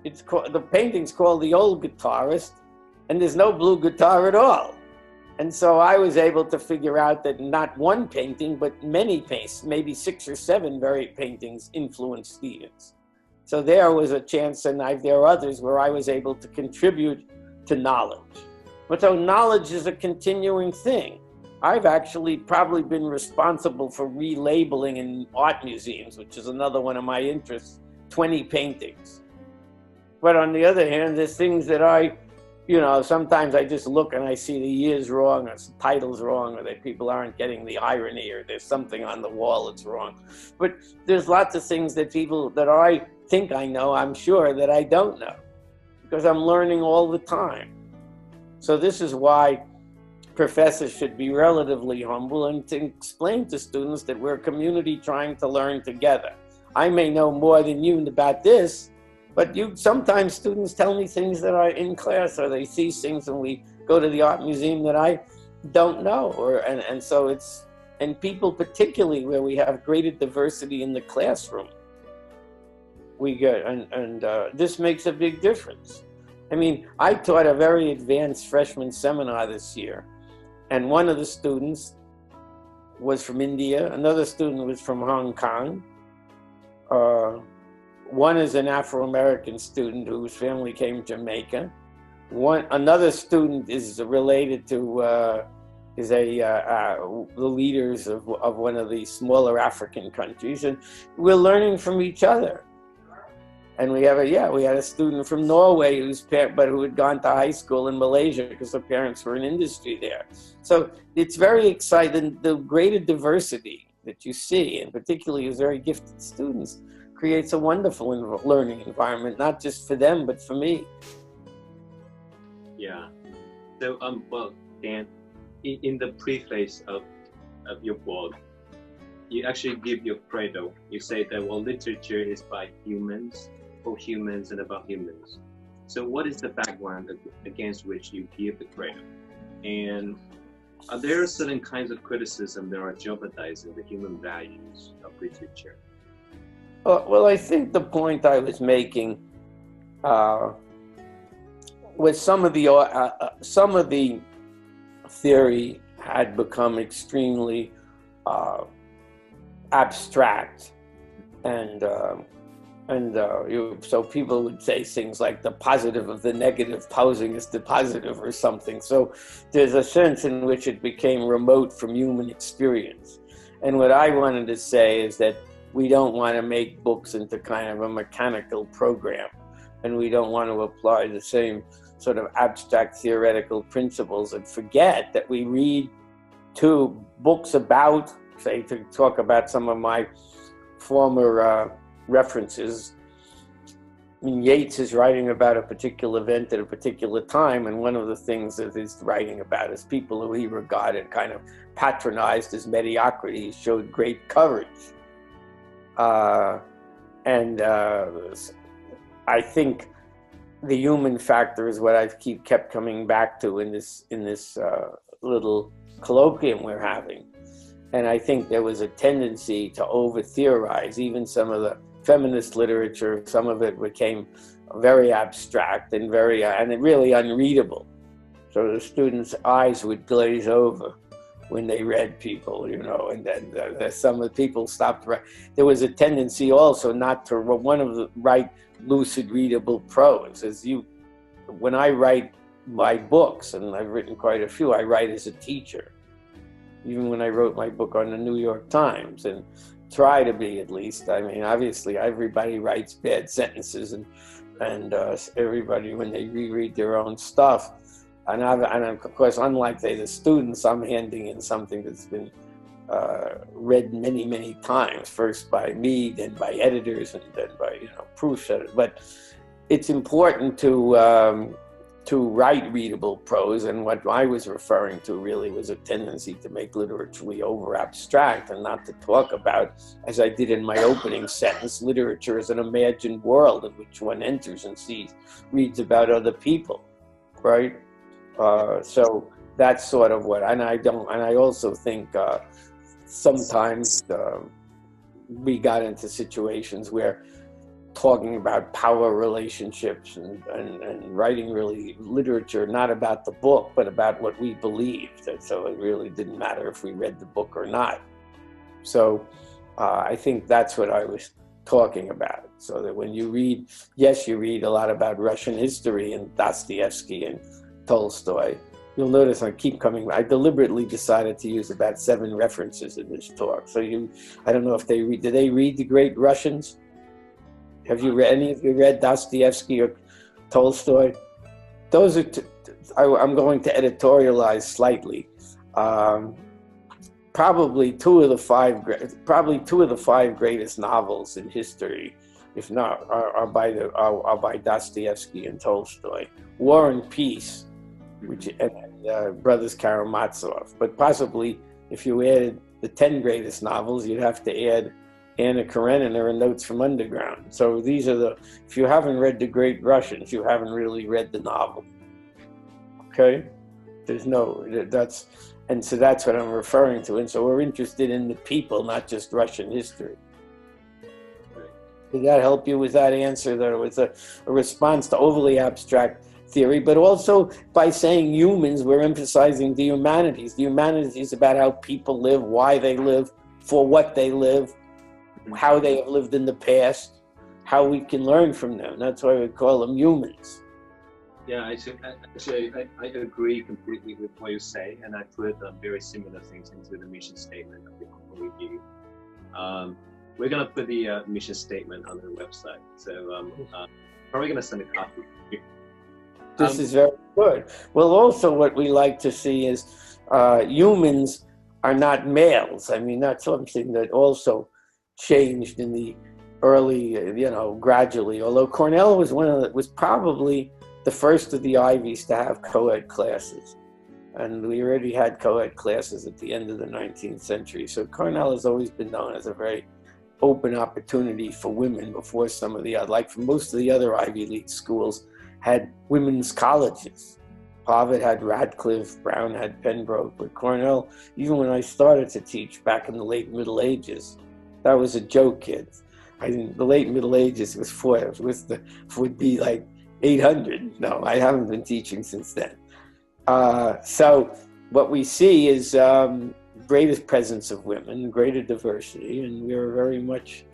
The painting's called The Old Guitarist, and there's no blue guitar at all. And so I was able to figure out that not one painting, but many paintings, maybe 6 or 7 paintings influenced Stevens. So there was a chance, and there are others where I was able to contribute to knowledge. But so knowledge is a continuing thing. I've actually probably been responsible for relabeling in art museums, which is another one of my interests, 20 paintings. But on the other hand, there's things that sometimes I just look and I see the years wrong, or the title's wrong, or that people aren't getting the irony, or there's something on the wall that's wrong. But there's lots of things that I think I know, I'm sure that I don't know, because I'm learning all the time. So this is why professors should be relatively humble and to explain to students that we're a community trying to learn together. I may know more than you about this, but sometimes students tell me things that are in class, or they see things when we go to the art museum that I don't know. And people, particularly where we have greater diversity in the classroom, this makes a big difference. I mean, I taught a very advanced freshman seminar this year, and one of the students was from India, another student was from Hong Kong, one is an Afro-American student whose family came from Jamaica. Another student is related to the leaders of one of the smaller African countries, and we're learning from each other. And we had a student from Norway who had gone to high school in Malaysia because her parents were in industry there. So it's very exciting. The greater diversity that you see, and particularly as very gifted students, creates a wonderful learning environment, not just for them, but for me. Yeah. So, well, Dan, in the preface of your book, you actually give your credo. You say that, well, literature is by humans, for humans, and about humans. So what is the background against which you give the credo? And are there certain kinds of criticism that are jeopardizing the human values of literature? Well, I think the point I was making was some of the theory had become extremely abstract, so people would say things like the positive of the negative posing as the positive or something. So there's a sense in which it became remote from human experience. And what I wanted to say is that we don't want to make books into kind of a mechanical program, and we don't want to apply the same sort of abstract theoretical principles and forget that we read books about, say, to talk about some of my former references. I mean, Yeats is writing about a particular event at a particular time, and one of the things that he's writing about is people who he regarded kind of patronized as mediocrity. He showed great courage. And I think the human factor is what I've kept coming back to in this little colloquium we're having. And I think there was a tendency to over-theorize. Even some of the feminist literature, some of it became very abstract and really unreadable. So the students' eyes would glaze over when they read people, you know, and then some of the people stopped writing. There was a tendency also not to write lucid, readable prose. When I write my books, and I've written quite a few, I write as a teacher. Even when I wrote my book on the New York Times, and try to be, at least. I mean, obviously, everybody writes bad sentences, and everybody, when they reread their own stuff, and of course, unlike the students, I'm handing in something that's been read many, many times, first by me, then by editors, and then by proofs. But it's important to write readable prose, and what I was referring to really was a tendency to make literature over abstract and not to talk about, as I did in my opening sentence, literature as an imagined world in which one enters and reads about other people, right? So that's sort of what, and I also think sometimes we got into situations where talking about power relationships and writing really literature, not about the book, but about what we believed. And so it really didn't matter if we read the book or not. So I think that's what I was talking about. So that when you read, yes, you read a lot about Russian history and Dostoevsky and Tolstoy. You'll notice I keep coming. I deliberately decided to use about 7 references in this talk. So I don't know if did they read the great Russians? Have you read, any of you read Dostoevsky or Tolstoy? Those are, I'm going to editorialize slightly. Probably two of the five greatest novels in history, if not, are by Dostoevsky and Tolstoy. War and Peace, and Brothers Karamazov. But possibly, if you added the 10 greatest novels, you'd have to add Anna Karenina and Notes from Underground. So these are if you haven't read The Great Russians, you haven't really read the novel. Okay? And so that's what I'm referring to. And so we're interested in the people, not just Russian history. Did that help you with that answer? That it was a response to overly abstract theory, but also by saying humans, we're emphasizing the humanities. The humanities is about how people live, why they live, for what they live, how they have lived in the past, how we can learn from them. That's why we call them humans. Yeah, actually, I agree completely with what you say, and I put very similar things into the mission statement of the review. We're going to put the mission statement on the website, so probably going to send a copy. This is very good. Well, also what we like to see is humans are not males. I mean, that's something that also changed in the early, gradually. Although Cornell was probably the first of the Ivies to have co-ed classes. And we already had co-ed classes at the end of the 19th century. So Cornell has always been known as a very open opportunity for women before some of the other, like most of the other Ivy League schools had women's colleges. Harvard had Radcliffe, Brown had Pembroke, but Cornell, even when I started to teach back in the late Middle Ages, that was a joke, kids. The late Middle Ages would be like 800. No, I haven't been teaching since then. So what we see is greatest presence of women, greater diversity, and we are very much,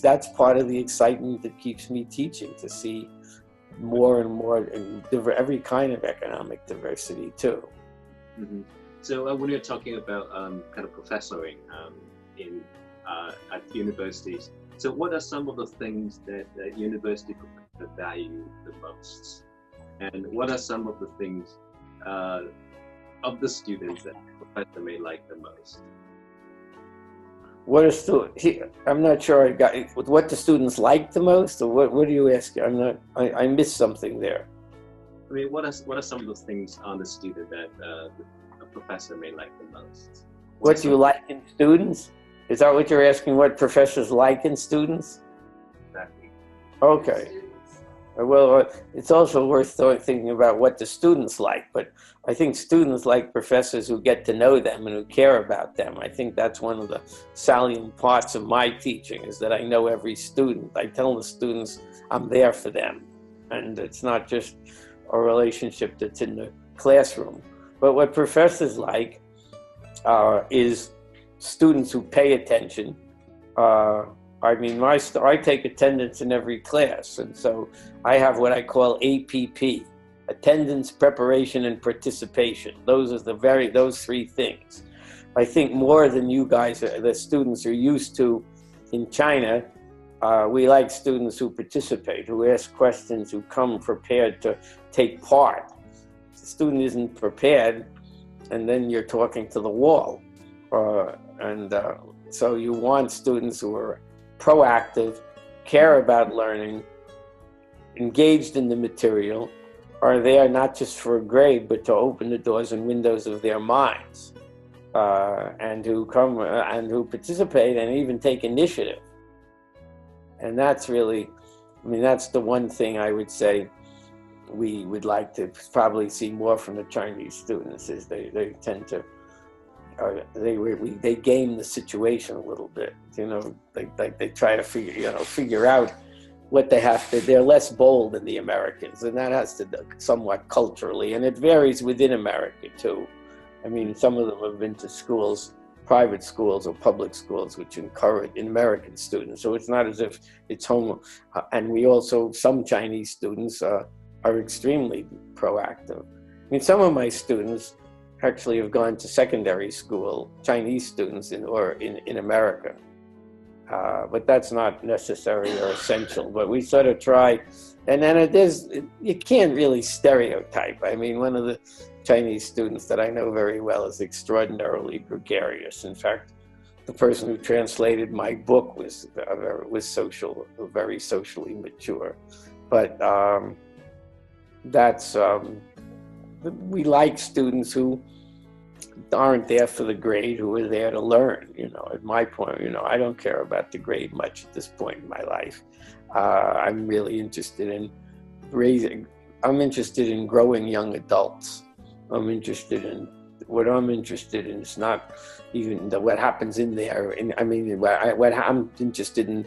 that's part of the excitement that keeps me teaching, to see more and more and every kind of economic diversity too. Mm-hmm. So when you're talking about kind of professoring at universities, so what are some of the things that university professors value the most, and what are some of the things of the students that the professor may like the most? What a student, I'm not sure I got what the students like the most, or what do you ask? I missed something there. I mean, what are some of those things on the student that a professor may like the most? What do you like in students? Is that what you're asking, what professors like in students? Exactly. Okay. Well, it's also worth thinking about what the students like, but I think students like professors who get to know them and who care about them. I think that's one of the salient parts of my teaching, is that I know every student. I tell the students I'm there for them, and it's not just a relationship that's in the classroom. But what professors like is students who pay attention. I mean, I take attendance in every class, and so I have what I call APP, attendance, preparation, and participation. Those are those three things. I think more than you guys, the students are used to in China. We like students who participate, who ask questions, who come prepared to take part. If the student isn't prepared, and then you're talking to the wall. So you want students who are proactive, care about learning, engaged in the material, are there not just for a grade, but to open the doors and windows of their minds, and who come and who participate and even take initiative. And that's really, I mean, that's the one thing I would say we would like to probably see more from the Chinese students, is they tend to, they game the situation a little bit, you know, they try to figure out what they have to. They're less bold than the Americans, and that has to do somewhat culturally, and it varies within America too. I mean, some of them have been to schools, private schools or public schools, which encourage American students. So it's not as if it's home. And we also, some Chinese students are extremely proactive. I mean, some of my students actually have gone to secondary school, Chinese students in America. But that's not necessary or essential, but we sort of try. And then you can't really stereotype. I mean, one of the Chinese students that I know very well is extraordinarily gregarious. In fact, the person who translated my book was very socially mature. But we like students who aren't there for the grade, who are there to learn. You know, at my point, you know, I don't care about the grade much at this point in my life. I'm really interested in growing young adults. I'm interested in is not even what happens in there. I'm interested in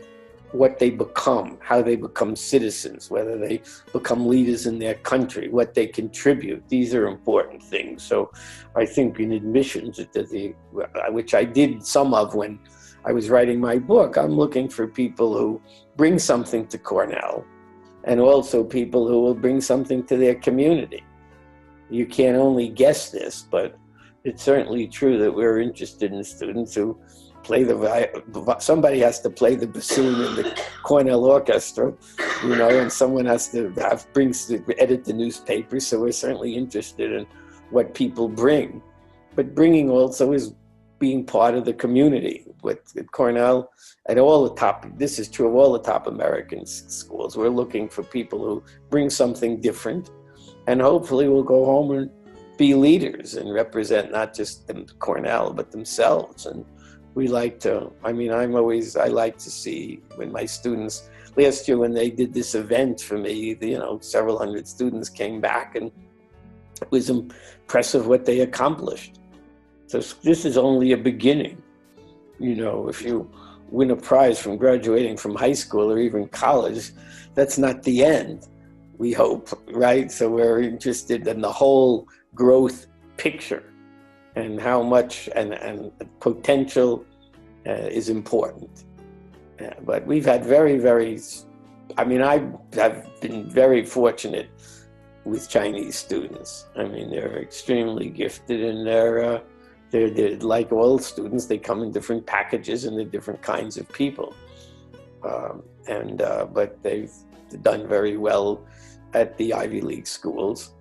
what they become, how they become citizens, whether they become leaders in their country, what they contribute. These are important things. So I think in admissions, which I did some of when I was writing my book, I'm looking for people who bring something to Cornell, and also people who will bring something to their community. You can't only guess this, but it's certainly true that we're interested in students who play somebody has to play the bassoon in the Cornell Orchestra, you know, and someone has to edit the newspaper. So we're certainly interested in what people bring. But bringing also is being part of the community. At Cornell, this is true of all the top American schools. We're looking for people who bring something different, and hopefully will go home and be leaders and represent not just Cornell, but themselves. And we like to, I like to see when my students, last year when they did this event for me, you know, several hundred students came back, and it was impressive what they accomplished. So this is only a beginning. You know, if you win a prize from graduating from high school or even college, that's not the end, we hope, right? So we're interested in the whole growth picture, and how much and potential is important. But we've had I've been very fortunate with Chinese students. I mean, they're extremely gifted, and they're like all students, they come in different packages and they're different kinds of people. But they've done very well at the Ivy League schools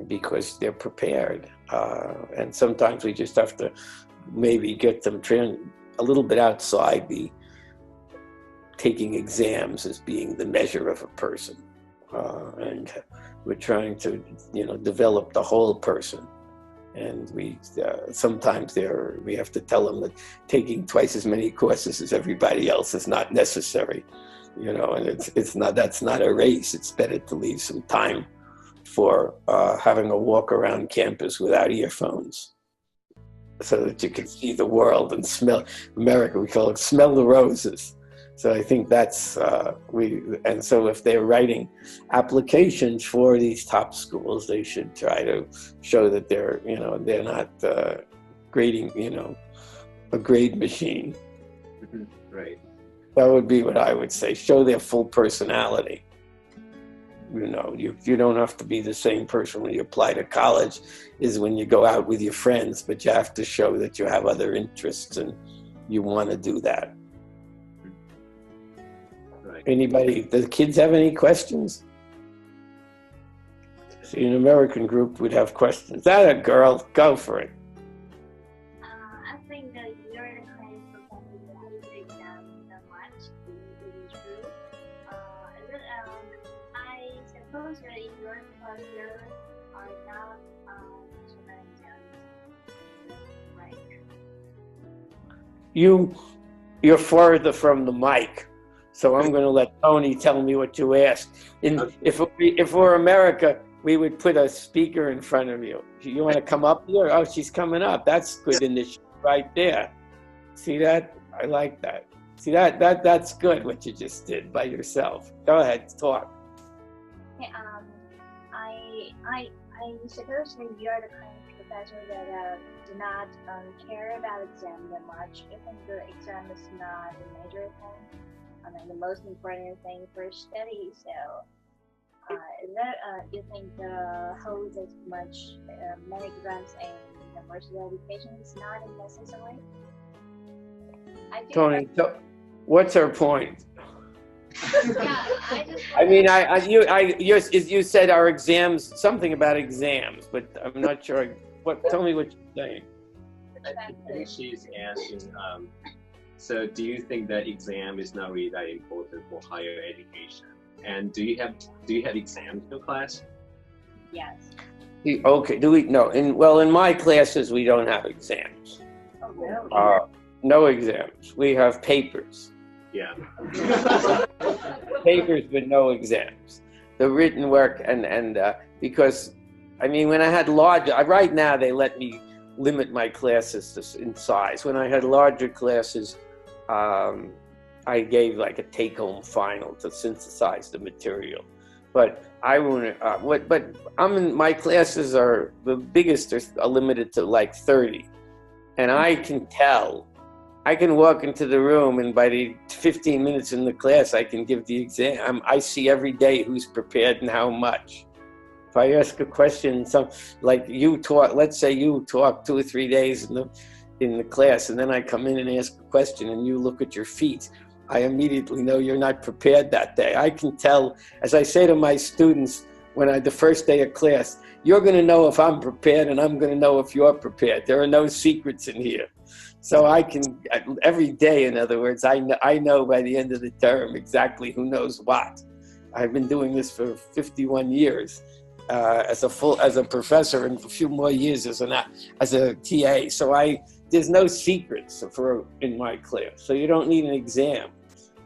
because they're prepared. And sometimes we just have to maybe get them a little bit outside the taking exams as being the measure of a person. And we're trying to, develop the whole person. And we sometimes we have to tell them that taking twice as many courses as everybody else is not necessary, and that's not a race. It's better to leave some time for having a walk around campus without earphones, so that you can see the world and smell. America, we call it smell the roses. So I think that's and so if they're writing applications for these top schools, they should try to show that they're not grading a grade machine. Right. That would be what I would say. Show their full personality. You don't have to be the same person when you apply to college as when you go out with your friends, but you have to show that you have other interests and you want to do that. Anybody, the kids have any questions? See, an American group would have questions. That a girl, go for it. I think that you're the kind of person that is exam so much. It is true. I suppose that in your class there are not children exams, right? You're further from the mic. So I'm going to let Tony tell me what you asked. If we're America, we would put a speaker in front of you. You want to come up here? Oh, she's coming up. That's good initiative right there. See that? I like that. See that's good what you just did by yourself. Go ahead, talk. Okay, I suppose that you're the kind of professor that do not care about exam that much. I think the exam is not a major thing. The most important thing for study. So, you think the hold as much many exams in university education is not necessary? Tony, what's her point? Yeah, you said our exams, something about exams, but I'm not sure. Tell me what you're saying. I think she's asking. So do you think that exam is not really that important for higher education? And do you have exams in your class? Yes. Okay. Do we? No. In my classes we don't have exams. Oh, really? No exams. We have papers. Yeah. Papers, but no exams. The written work and because when I had right now they let me limit my classes in size. When I had larger classes, I gave like a take-home final to synthesize the material. But I won't. But my classes are the biggest are limited to like 30, and I can tell. I can walk into the room, and by the 15 minutes in the class, I can give the exam. I see every day who's prepared and how much. If I ask a question, like you taught, let's say you taught 2 or 3 days in the class, and then I come in and ask a question, and you look at your feet, I immediately know you're not prepared that day. I can tell, as I say to my students the first day of class, you're going to know if I'm prepared, and I'm going to know if you're prepared. There are no secrets in here. So I can, every day, in other words, I know by the end of the term exactly who knows what. I've been doing this for 51 years. As a professor, and a few more years as a TA. So there's no secrets in my class. So you don't need an exam.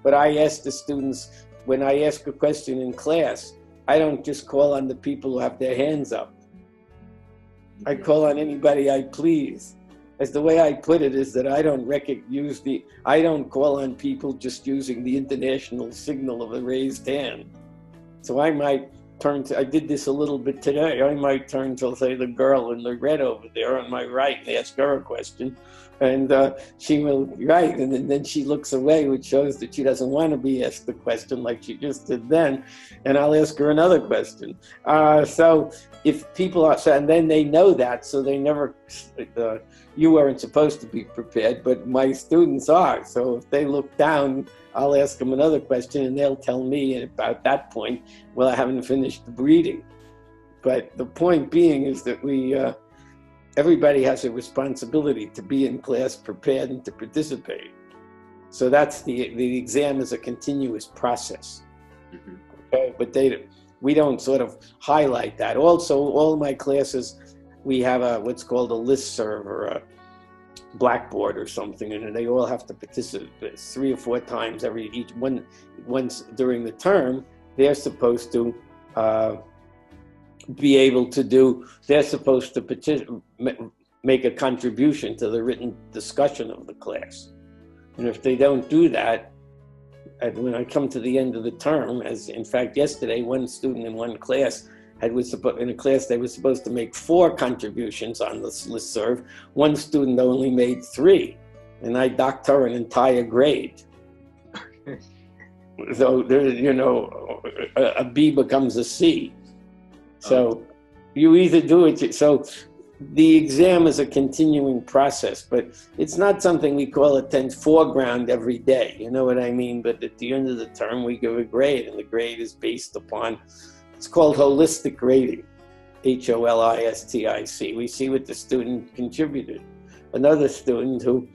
But I ask the students, when I ask a question in class, I don't just call on the people who have their hands up. I call on anybody I please. As the way I put it is that I don't call on people just using the international signal of a raised hand. So I might I did this a little bit today. I might turn to, say, the girl in the red over there on my right and ask her a question. And she will write, and then she looks away, which shows that she doesn't want to be asked the question like she just did then. And I'll ask her another question. So if people are, and then they know that, so they never, you weren't supposed to be prepared, but my students are. So if they look down, I'll ask them another question, and they'll tell me about that point, well, I haven't finished the reading. But the point being is that everybody has a responsibility to be in class prepared and to participate. So that's the exam is a continuous process. Mm-hmm. Okay, but we don't sort of highlight that. Also, all my classes, we have what's called a listserv or a Blackboard or something, and they all have to participate 3 or 4 times once during the term. They're supposed to be able to do. They're supposed to make a contribution to the written discussion of the class, and if they don't do that, and when I come to the end of the term, as in fact yesterday, one student in one class in a class they were supposed to make 4 contributions on this listserv. One student only made 3, and I docked her an entire grade. So there, a B becomes a C. So you either do it. So the exam is a continuing process, but it's not something we call a foreground every day. You know what I mean? But at the end of the term, we give a grade, and the grade is based upon. It's called holistic rating, HOLISTIC. We see what the student contributed. Another student who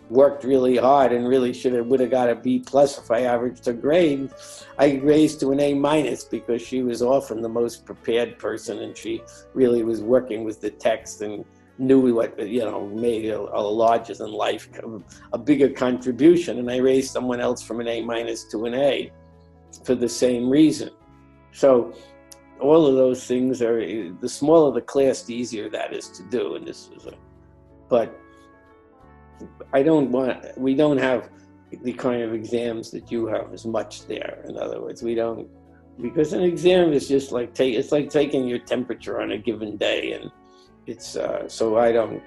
worked really hard and really would have got a B+ if I averaged her grade, I raised to an A- because she was often the most prepared person, and she really was working with the text and knew what, made a larger than life, a bigger contribution. And I raised someone else from an A- to an A for the same reason. So all of those things are, the smaller the class, the easier that is to do. And but we don't have the kind of exams that you have as much there. In other words, we don't, because an exam is just like, it's like taking your temperature on a given day. And it's, so I'm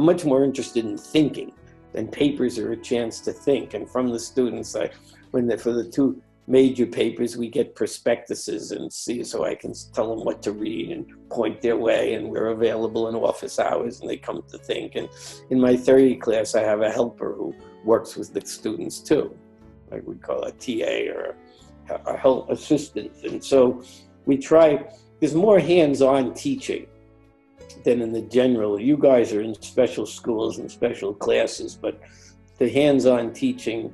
much more interested in thinking, and papers are a chance to think. And from the students, for the 2 major papers, we get prospectuses and see, so I can tell them what to read and point their way, and we're available in office hours, and they come to think. And in my 30 class, I have a helper who works with the students too. I would call a TA or a help assistant. And so we try, there's more hands-on teaching than in the general. You guys are in special schools and special classes, but the hands-on teaching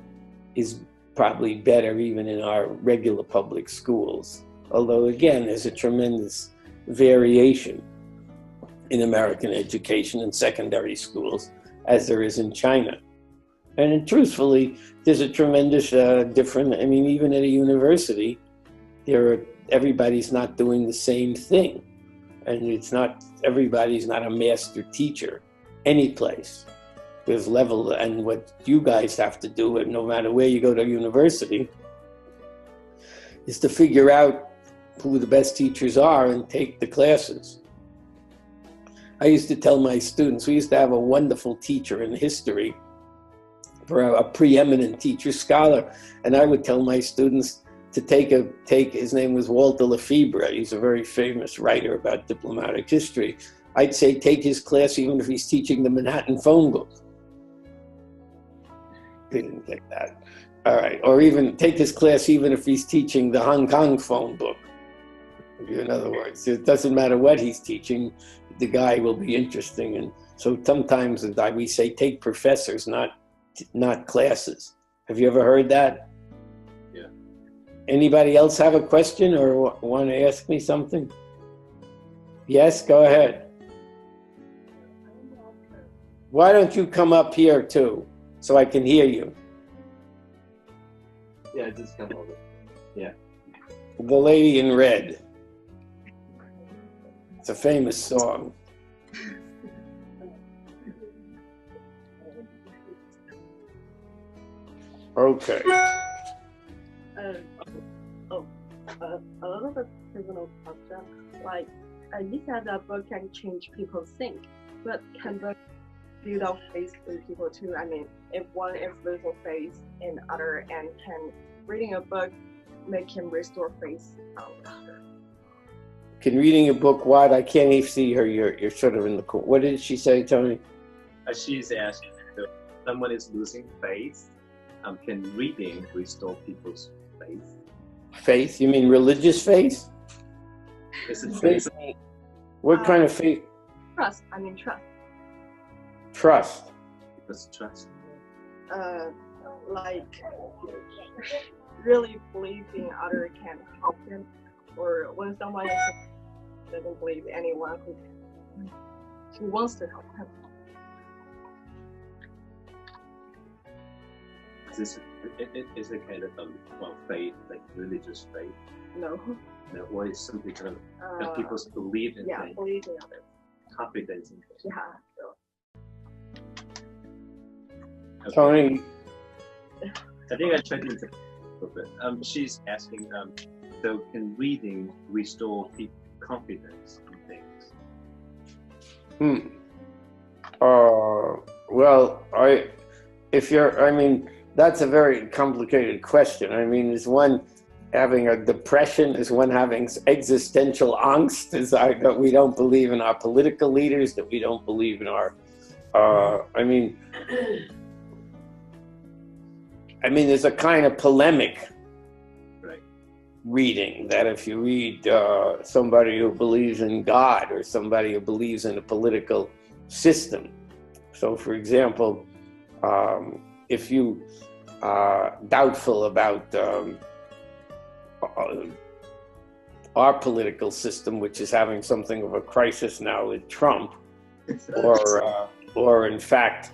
is probably better even in our regular public schools. Although again, there's a tremendous variation in American education in secondary schools as there is in China. And truthfully, there's a tremendous difference. I mean, even at a university, everybody's not doing the same thing. And everybody's not a master teacher any place. There's level, and what you guys have to do, and no matter where you go to university, is to figure out who the best teachers are and take the classes. I used to tell my students, we used to have a wonderful teacher in history, a preeminent teacher, scholar, and I would tell my students to his name was Walter Lefebvre. He's a very famous writer about diplomatic history. I'd say take his class even if he's teaching the Manhattan phone book. Didn't get that. All right. Or even take his class even if he's teaching the Hong Kong phone book. In other words, it doesn't matter what he's teaching, the guy will be interesting. And so sometimes we say take professors, not classes. Have you ever heard that? Yeah. Anybody else have a question or want to ask me something? Yes, go ahead. Why don't you come up here too, so I can hear you? Yeah, just come over. Yeah. The Lady in Red. It's a famous song. Okay. A little bit personal question. Like, you said that book can change people's think, but can book build up faith in people too? I mean, if one is losing faith in other, and can reading a book make him restore faith? Can reading a book what? I can't even see her. You're sort of in the corner. What did she say, Tony? She's asking if someone is losing faith, can reading restore people's faith? Faith? You mean religious faith? Is it faith? What kind of faith? Trust. I mean trust. Trust. What's trust? Like really believe in other can help him, or when someone doesn't believe anyone who wants to help him. Is it kind of faith, like religious faith? No. No, or is simply kind of people's belief in things? Believe in others. Confidence in things. Yeah. Okay. Tony. I think I checked into a little bit. She's asking, so can reading restore confidence in things? Well, that's a very complicated question. I mean, is one having a depression? Is one having existential angst? Is that we don't believe in our political leaders, that we don't believe in our, there's a kind of polemic reading that if you read somebody who believes in God or somebody who believes in a political system. So, for example, if you are doubtful about our political system, which is having something of a crisis now with Trump, or in fact,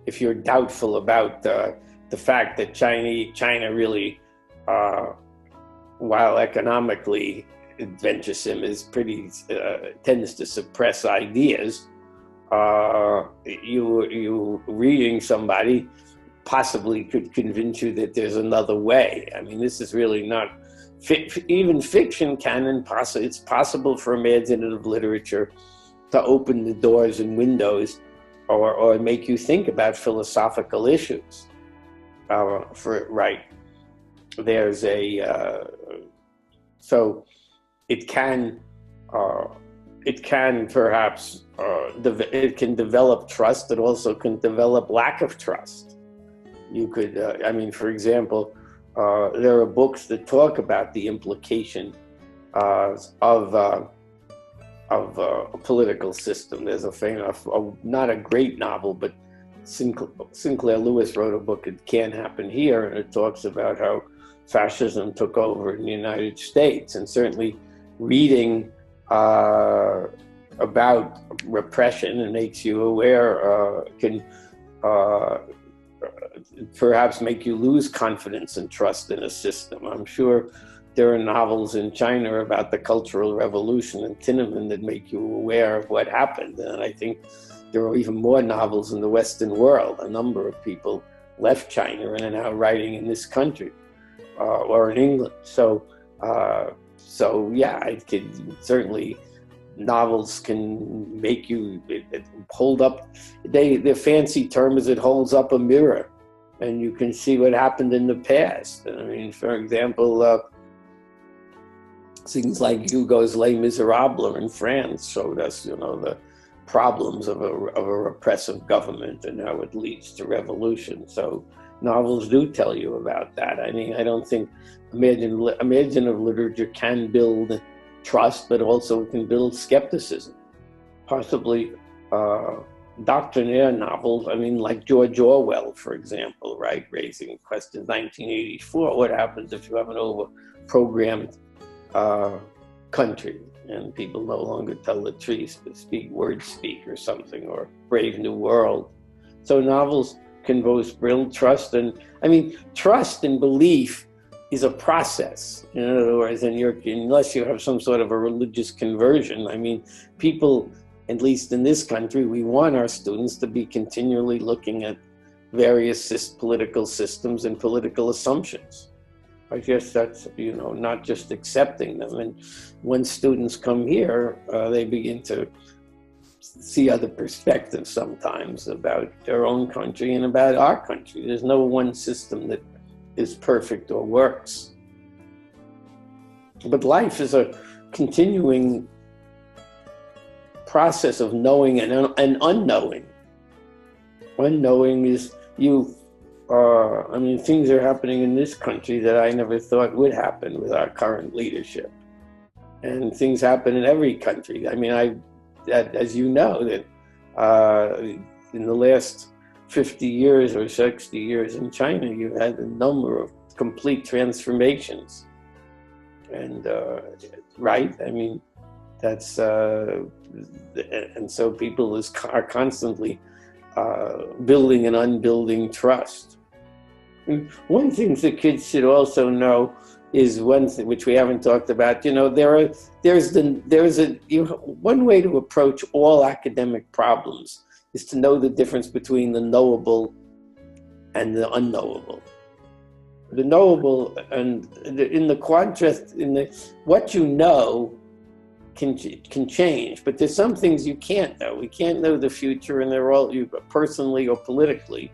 if you're doubtful about the fact that China really, while economically adventuresome, is pretty tends to suppress ideas. You reading somebody possibly could convince you that there's another way. I mean, this is really not even fiction canon. It's possible for imaginative literature to open the doors and windows, or make you think about philosophical issues. There's so it can perhaps it can develop trust. It also can develop lack of trust. You could, for example, there are books that talk about the implication of a political system. There's a famous, not a great novel, but Sinclair Lewis wrote a book, It Can't Happen Here, and it talks about how fascism took over in the United States. And certainly reading about repression and makes you aware can perhaps make you lose confidence and trust in a system. I'm sure there are novels in China about the Cultural Revolution in Tiananmen that make you aware of what happened. And I think there are even more novels in the Western world. A number of people left China and are now writing in this country or in England. So yeah, I could certainly, novels can make you hold up. The fancy term is it holds up a mirror, and you can see what happened in the past. I mean, for example, things like Hugo's Les Miserables in France showed us, the problems of a repressive government and how it leads to revolution. So novels do tell you about that. I mean, I don't think imaginative literature can build trust, but also can build skepticism. Possibly doctrinaire novels, like George Orwell, for example, right? Raising questions, 1984, what happens if you have an over-programmed country and people no longer tell the truth, but word speak or something, or Brave New World. So novels can both build trust, and trust and belief is a process. In other words, unless you have some sort of a religious conversion, people, at least in this country, we want our students to be continually looking at various political systems and political assumptions. I guess that's, not just accepting them. And when students come here, they begin to see other perspectives sometimes about their own country and about our country. There's no one system that is perfect or works. But life is a continuing process of knowing and unknowing. Unknowing is things are happening in this country that I never thought would happen with our current leadership. And things happen in every country. that, as you know, that in the last 50 years or 60 years in China, you've had a number of complete transformations. And right, I mean, that's and so people are constantly building and unbuilding trust. And one thing the kids should also know is one thing which we haven't talked about. You know, one way to approach all academic problems is to know the difference between the knowable and the unknowable. The knowable and in the contrast, what you know can change, but there's some things you can't know. We can't know the future, and they're all personally or politically,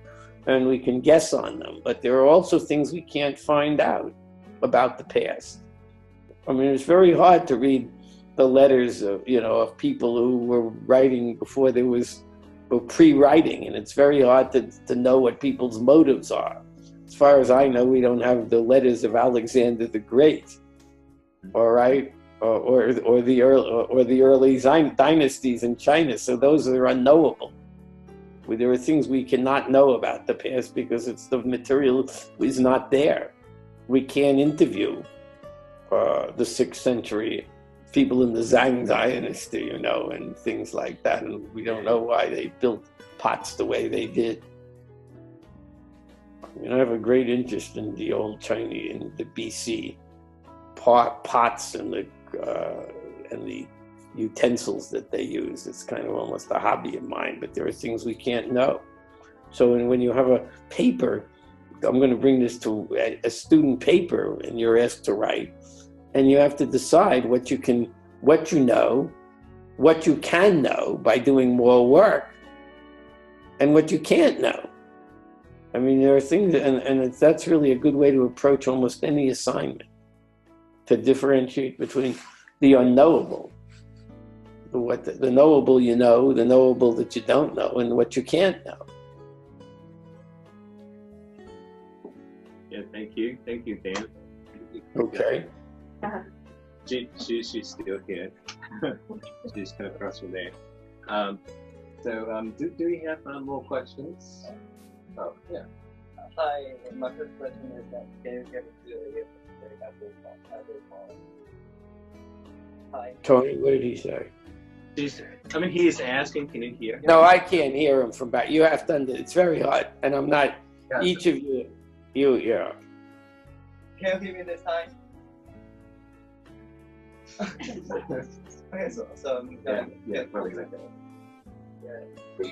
and we can guess on them. But there are also things we can't find out about the past. I mean, it's very hard to read the letters of people who were writing before there was pre-writing, and it's very hard to know what people's motives are. As far as I know, we don't have the letters of Alexander the Great, all right, or the early dynasties in China. So those are unknowable. There are things we cannot know about the past because the material is not there. We can't interview the 6th century people in the Zhang dynasty, and things like that, and we don't know why they built pots the way they did. I have a great interest in the old Chinese, in the BC pots and the utensils that they use. It's kind of almost a hobby of mine, but there are things we can't know. So when you have a paper, I'm going to bring this to a student paper, and you're asked to write, and you have to decide what you know, what you can know by doing more work, and what you can't know. I mean, there are things, and that's really a good way to approach almost any assignment, to differentiate between the unknowable, the knowable you know, the knowable that you don't know, and what you can't know. Yeah, thank you, Dan. Okay. She's still here. She's kind of across from there. Do we have more questions? Oh, yeah. Hi, my first question is that can you get me Hi. Tony, what did he say? He is asking, can you hear? No, I can't hear him from back. You have to, it's very hard, and I'm not, each of you, yeah. Can you hear me this time? Okay, so yeah, probably like that. Yeah.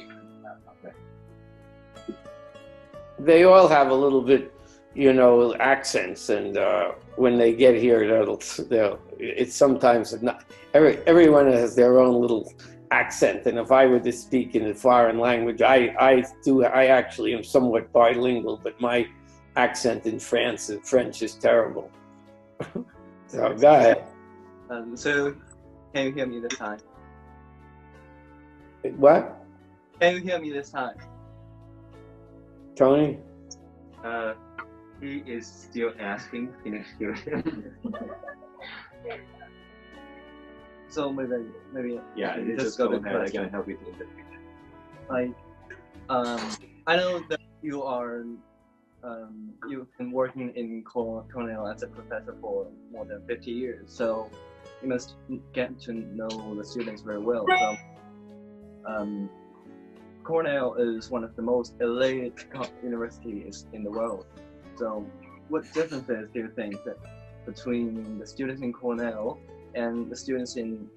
Okay. They all have a little bit, accents, and when they get here, it's sometimes not. Everyone has their own little accent, and if I were to speak in a foreign language, I actually am somewhat bilingual, but my accent in French is terrible. So go ahead. So, can you hear me this time? What? Can you hear me this time? Tony? He is still asking, can you hear him? So maybe yeah, just go ahead. I can help you to interpret. Like, I know that you are you've been working in Cornell as a professor for more than 50 years, so you must get to know the students very well. So, Cornell is one of the most elite universities in the world. So, what differences do you think that between the students in Cornell and the students in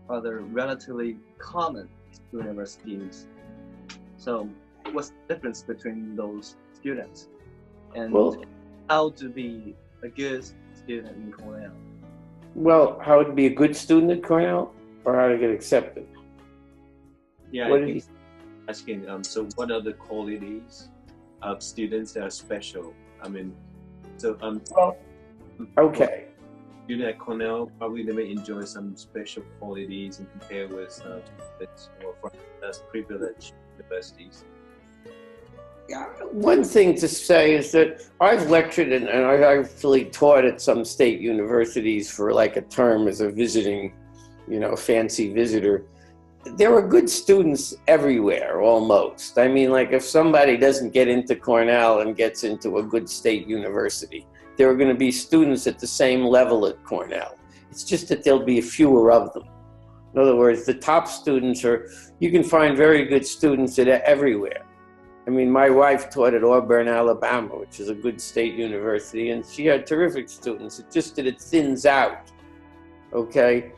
other relatively common universities? So, what's the difference between those students, and how to be a good student in Cornell? Well, how to be a good student at Cornell, or how to get accepted? Yeah, asking. So, what are the qualities of students that are special? I mean, so okay. Student at Cornell probably they may enjoy some special qualities and compare with students from less privileged universities. Yeah, one thing to say is that I've lectured and I've actually taught at some state universities for like a term as a visiting, fancy visitor. there are good students everywhere, almost. I mean, like if somebody doesn't get into Cornell and gets into a good state university, there are going to be students at the same level at Cornell. It's just that there'll be fewer of them. In other words, the top students you can find very good students everywhere. I mean, my wife taught at Auburn, Alabama, which is a good state university, and she had terrific students. It's just that it thins out, okay?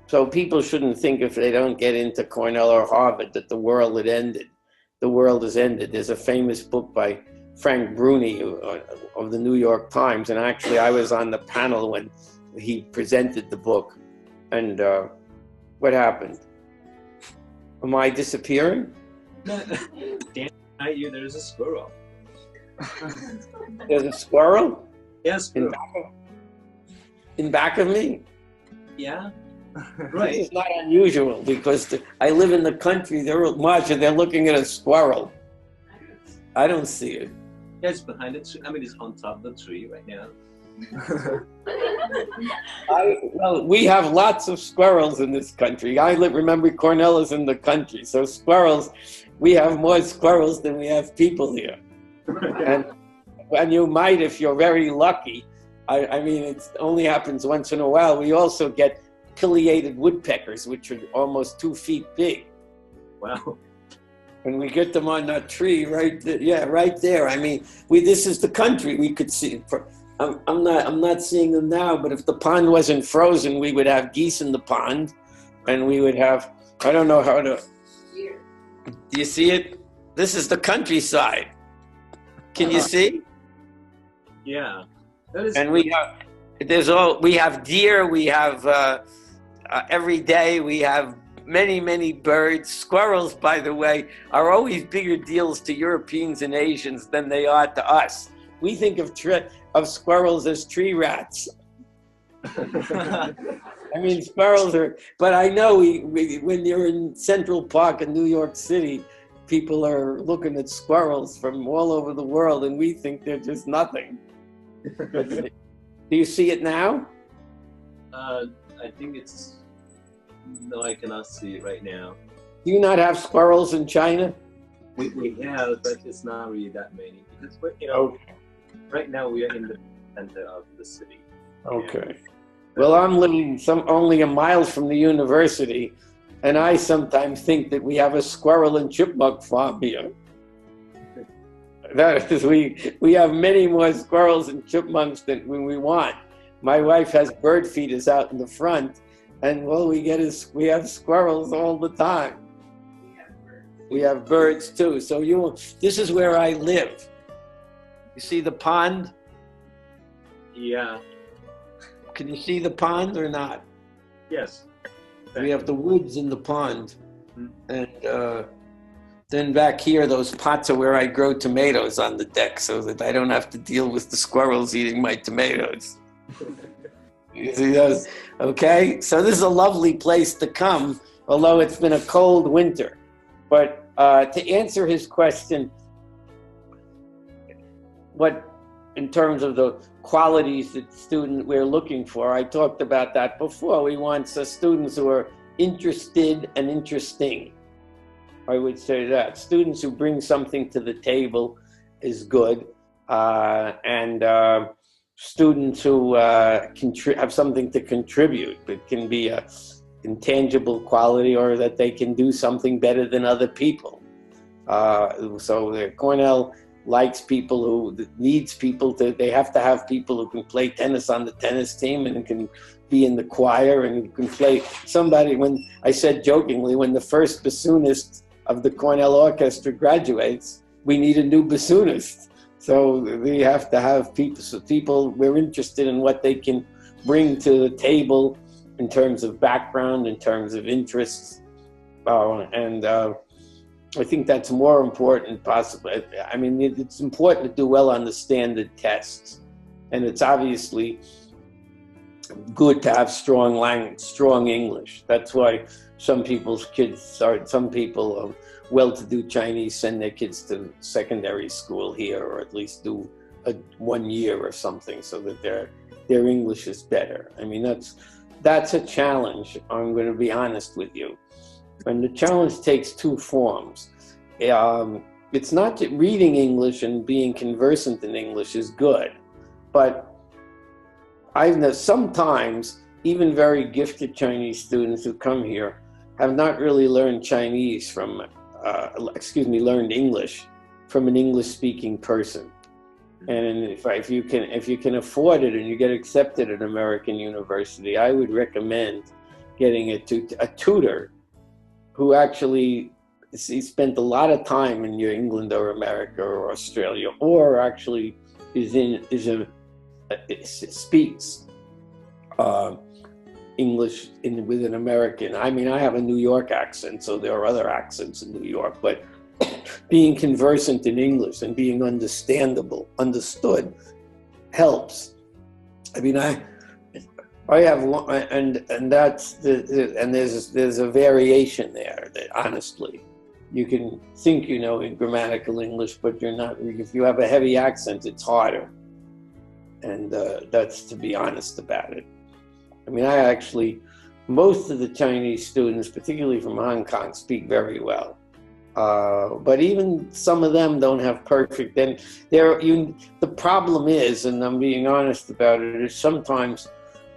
So people shouldn't think if they don't get into Cornell or Harvard that the world had ended. The world has ended. There's a famous book by Frank Bruni of the New York Times, and actually I was on the panel when he presented the book. And what happened? Am I disappearing? Dan, there's a squirrel. There's a squirrel? Yes. In back of me? Yeah. Right. This is not unusual because I live in the country. They're looking at a squirrel. I don't see it. Yeah, it's behind the tree. I mean, it's on top of the tree right now. Well, we have lots of squirrels in this country. Remember, Cornell is in the country, so squirrels. We have more squirrels than we have people here, and you might, if you're very lucky. I mean, it only happens once in a while. We also get pileated woodpeckers, which are almost 2 feet big. Wow. And we get them on that tree right there. I mean, this is the country. We could see. I'm not seeing them now, but if the pond wasn't frozen, we would have geese in the pond, and we would have. I don't know how to. Do you see it? This is the countryside. Can you see? Yeah. And we have deer. We have every day we have many birds. Squirrels, by the way, are always bigger deals to Europeans and Asians than they are to us. We think of squirrels as tree rats. I mean, squirrels are, but I know when you're in Central Park in New York City, people are looking at squirrels from all over the world, and we think they're just nothing. Do you see it now? I think no, I cannot see it right now. Do you not have squirrels in China? We have, but it's not really that many. Because, right now we are in the center of the city. Okay. Well, I'm living only a mile from the university, and I sometimes think that we have a squirrel and chipmunk farm here. That is, we have many more squirrels and chipmunks than we want. My wife has bird feeders out in the front, and all we get is we have squirrels all the time. We have birds too. So this is where I live. You see the pond? Yeah. Can you see the pond or not? Yes. We have the woods in the pond. And then back here, those pots are where I grow tomatoes on the deck so that I don't have to deal with the squirrels eating my tomatoes. You see those? Okay, so this is a lovely place to come, although it's been a cold winter. But to answer his question, in terms of the qualities that we're looking for, I talked about that before. We want students who are interested and interesting. I would say that. Students who bring something to the table is good. And students who have something to contribute. It can be a intangible quality or that they can do something better than other people. So Cornell likes people they have to have people who can play tennis on the tennis team and can be in the choir and can play when I said jokingly, when the first bassoonist of the Cornell Orchestra graduates, we need a new bassoonist. So we have to have people, we're interested in what they can bring to the table in terms of background, in terms of interests. I think that's more important possibly. I mean, it's important to do well on the standard tests. And it's obviously good to have strong language, strong English. That's why some people, well-to-do Chinese send their kids to secondary school here, or at least do 1 year or something so that their English is better. I mean, that's a challenge. I'm going to be honest with you. And the challenge takes two forms. It's not that reading English and being conversant in English is good, but I know sometimes even very gifted Chinese students who come here have not really learned Chinese from, learned English from an English-speaking person. And if you can afford it and you get accepted at American University, I would recommend getting a tutor who actually spent a lot of time in England or America or Australia, or actually speaks English with an American. I mean, I have a New York accent, so there are other accents in New York, but being conversant in English and being understood helps. I mean, I have, and that's there's a variation there that honestly, you can think you know in grammatical English, but you're not. If you have a heavy accent, it's harder. And that's to be honest about it. I mean, most of the Chinese students, particularly from Hong Kong, speak very well. But even some of them don't have perfect. And the problem is, and I'm being honest about it, is sometimes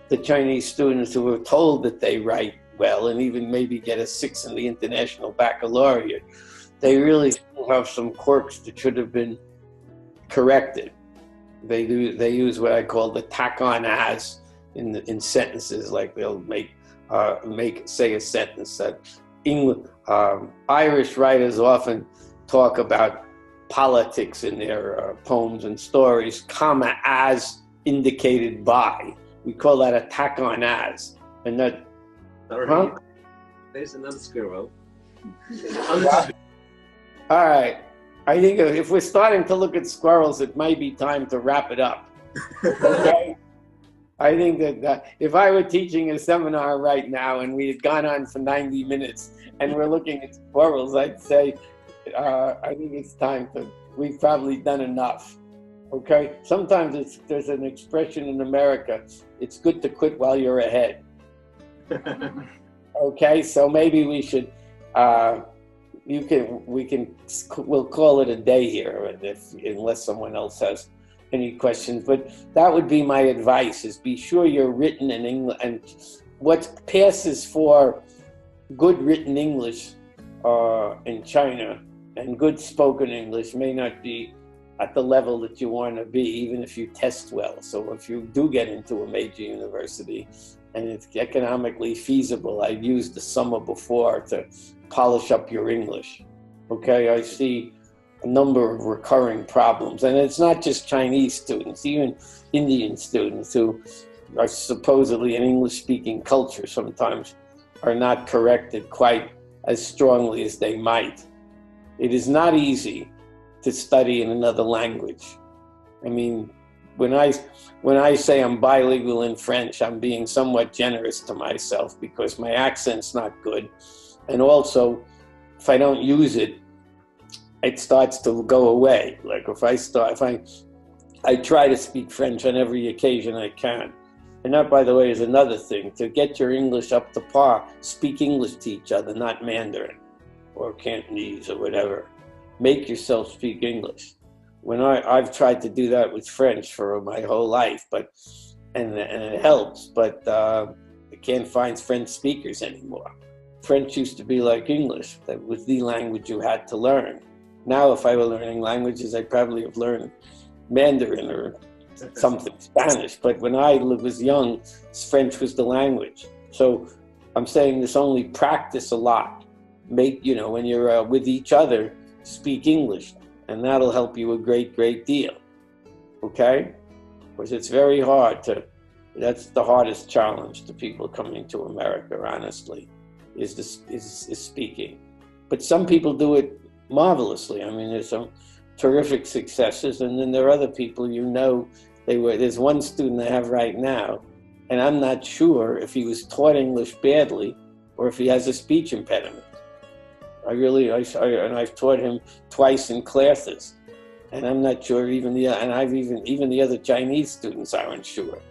the Chinese students who are told that they write well and even maybe get a 6 in the International Baccalaureate, they really have some quirks that should have been corrected. They use what I call the tack-on as in sentences, like they'll say a sentence that Irish writers often talk about politics in their poems and stories, comma, as indicated by. We call that a tack-on as, and that. Huh? There's another squirrel. All right. I think if we're starting to look at squirrels, it might be time to wrap it up. Okay? I think that if I were teaching a seminar right now and we had gone on for 90 minutes and we're looking at squirrels, I'd say, I think it's time we've probably done enough. Okay? Sometimes there's an expression in America, it's good to quit while you're ahead. Okay? So maybe we should, we'll call it a day here unless someone else has any questions. But that would be my advice, is be sure you're written in English, and what passes for good written English in China and good spoken English may not be at the level that you want to be, even if you test well. So if you do get into a major university and it's economically feasible, I've used the summer before to polish up your English. Okay, I see a number of recurring problems, and it's not just Chinese students, even Indian students who are supposedly an English-speaking culture sometimes are not corrected quite as strongly as they might. It is not easy to study in another language. I mean, when I say I'm bilingual in French, I'm being somewhat generous to myself because my accent's not good. And also, if I don't use it, it starts to go away. Like I try to speak French on every occasion I can. And that, by the way, is another thing. To get your English up to par, speak English to each other, not Mandarin or Cantonese or whatever. Make yourself speak English. I've tried to do that with French for my whole life, and it helps, but I can't find French speakers anymore. French used to be like English. That was the language you had to learn. Now, if I were learning languages, I'd probably have learned Mandarin or something, Spanish. But when I was young, French was the language. So I'm saying this, only practice a lot. When you're with each other, speak English, and that'll help you a great, great deal. Okay? Because it's very hard that's the hardest challenge to people coming to America, honestly, is speaking. But some people do it marvelously. I mean, there's some terrific successes, and then there are other people, there's one student I have right now, and I'm not sure if he was taught English badly or if he has a speech impediment. I've taught him twice in classes, and I'm not sure even the other Chinese students aren't sure,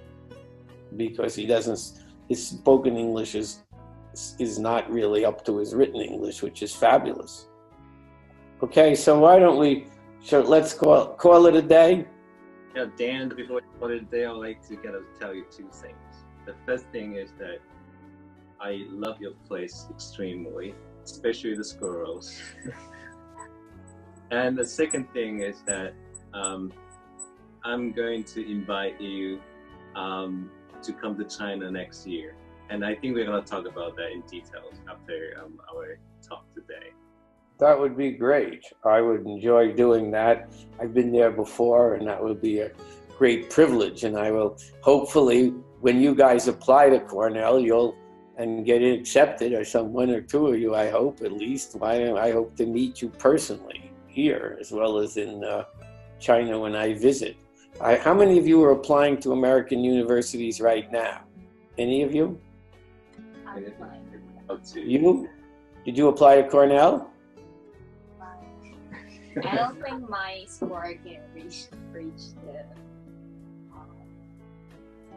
because his spoken English is is not really up to his written English, which is fabulous. Okay, so why don't we, let's call it a day? Yeah, Dan, before we call it a day, I'd like to kind of tell you two things. The first thing is that I love your place extremely, especially the squirrels. And the second thing is that I'm going to invite you to come to China next year. And I think we're going to talk about that in details after our talk today. That would be great. I would enjoy doing that. I've been there before, and that would be a great privilege. And I will hopefully, when you guys apply to Cornell, you'll and get it accepted, or some one or two of you, I hope at least. I hope to meet you personally here, as well as in China when I visit. How many of you are applying to American universities right now? Any of you? You? Did you apply to Cornell? I don't think my score can reach the.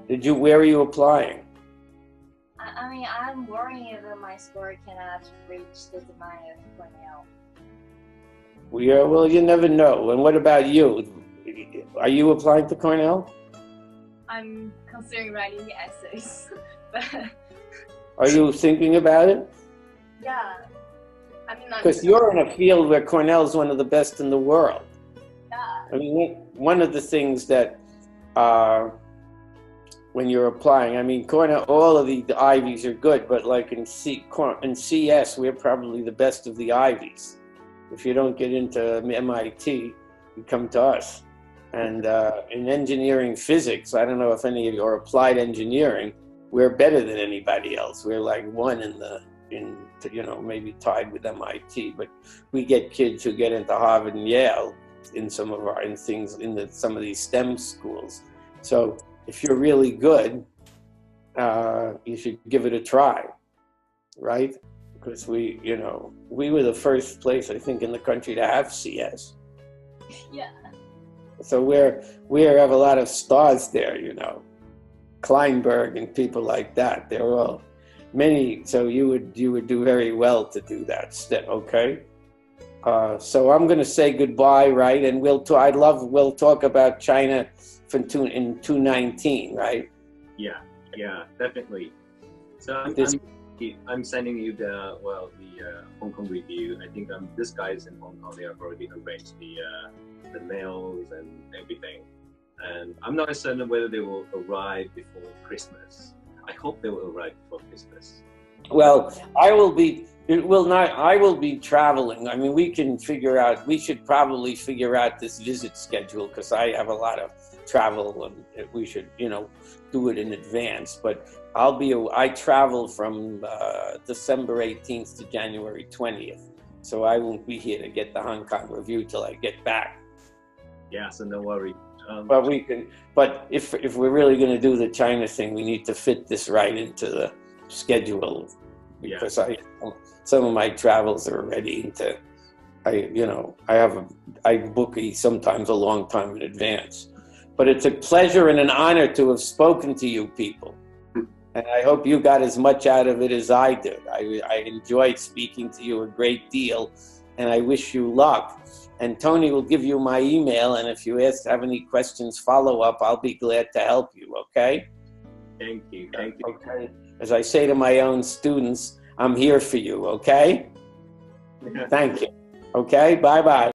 Did you? Where are you applying? I mean, I'm worrying if my score cannot reach the demand of Cornell. Well, you never know. And what about you? Are you applying to Cornell? I'm considering writing essays, but. Are you thinking about it? Yeah. I mean, because you're in a field where Cornell is one of the best in the world. Yeah. I mean, one of the things that when you're applying, I mean, Cornell, all of the Ivies are good, but like in CS, we're probably the best of the Ivies. If you don't get into MIT, you come to us. And in engineering physics, I don't know if any of you are applied engineering, we're better than anybody else. We're like one maybe tied with MIT, but we get kids who get into Harvard and Yale in some of some of these STEM schools. So if you're really good, you should give it a try, right? Because we were the first place, I think, in the country to have CS. Yeah. So we have a lot of stars there, Kleinberg and people like that. They're all many. So you would do very well to do that step. Okay. So I'm going to say goodbye, right? And we'll talk about China in 2019, right? Yeah, definitely. So I'm sending you the Hong Kong review. I think this guy's in Hong Kong. They have already arranged the mails and everything. And I'm not certain whether they will arrive before Christmas. I hope they will arrive before Christmas. Well, I will be traveling. I mean, we should probably figure out this visit schedule, because I have a lot of travel and we should, do it in advance. But I travel from December 18th to January 20th. So I won't be here to get the Hong Kong review till I get back. Yeah, so no worry. But if we're really going to do the China thing, we need to fit this right into the schedule, because some of my travels are already into. I book sometimes a long time in advance. But it's a pleasure and an honor to have spoken to you people, and I hope you got as much out of it as I did. I enjoyed speaking to you a great deal, and I wish you luck. And Tony will give you my email, and if you have any questions, follow up, I'll be glad to help you, okay? Thank you. Okay. As I say to my own students, I'm here for you, okay? Thank you. Okay, bye-bye.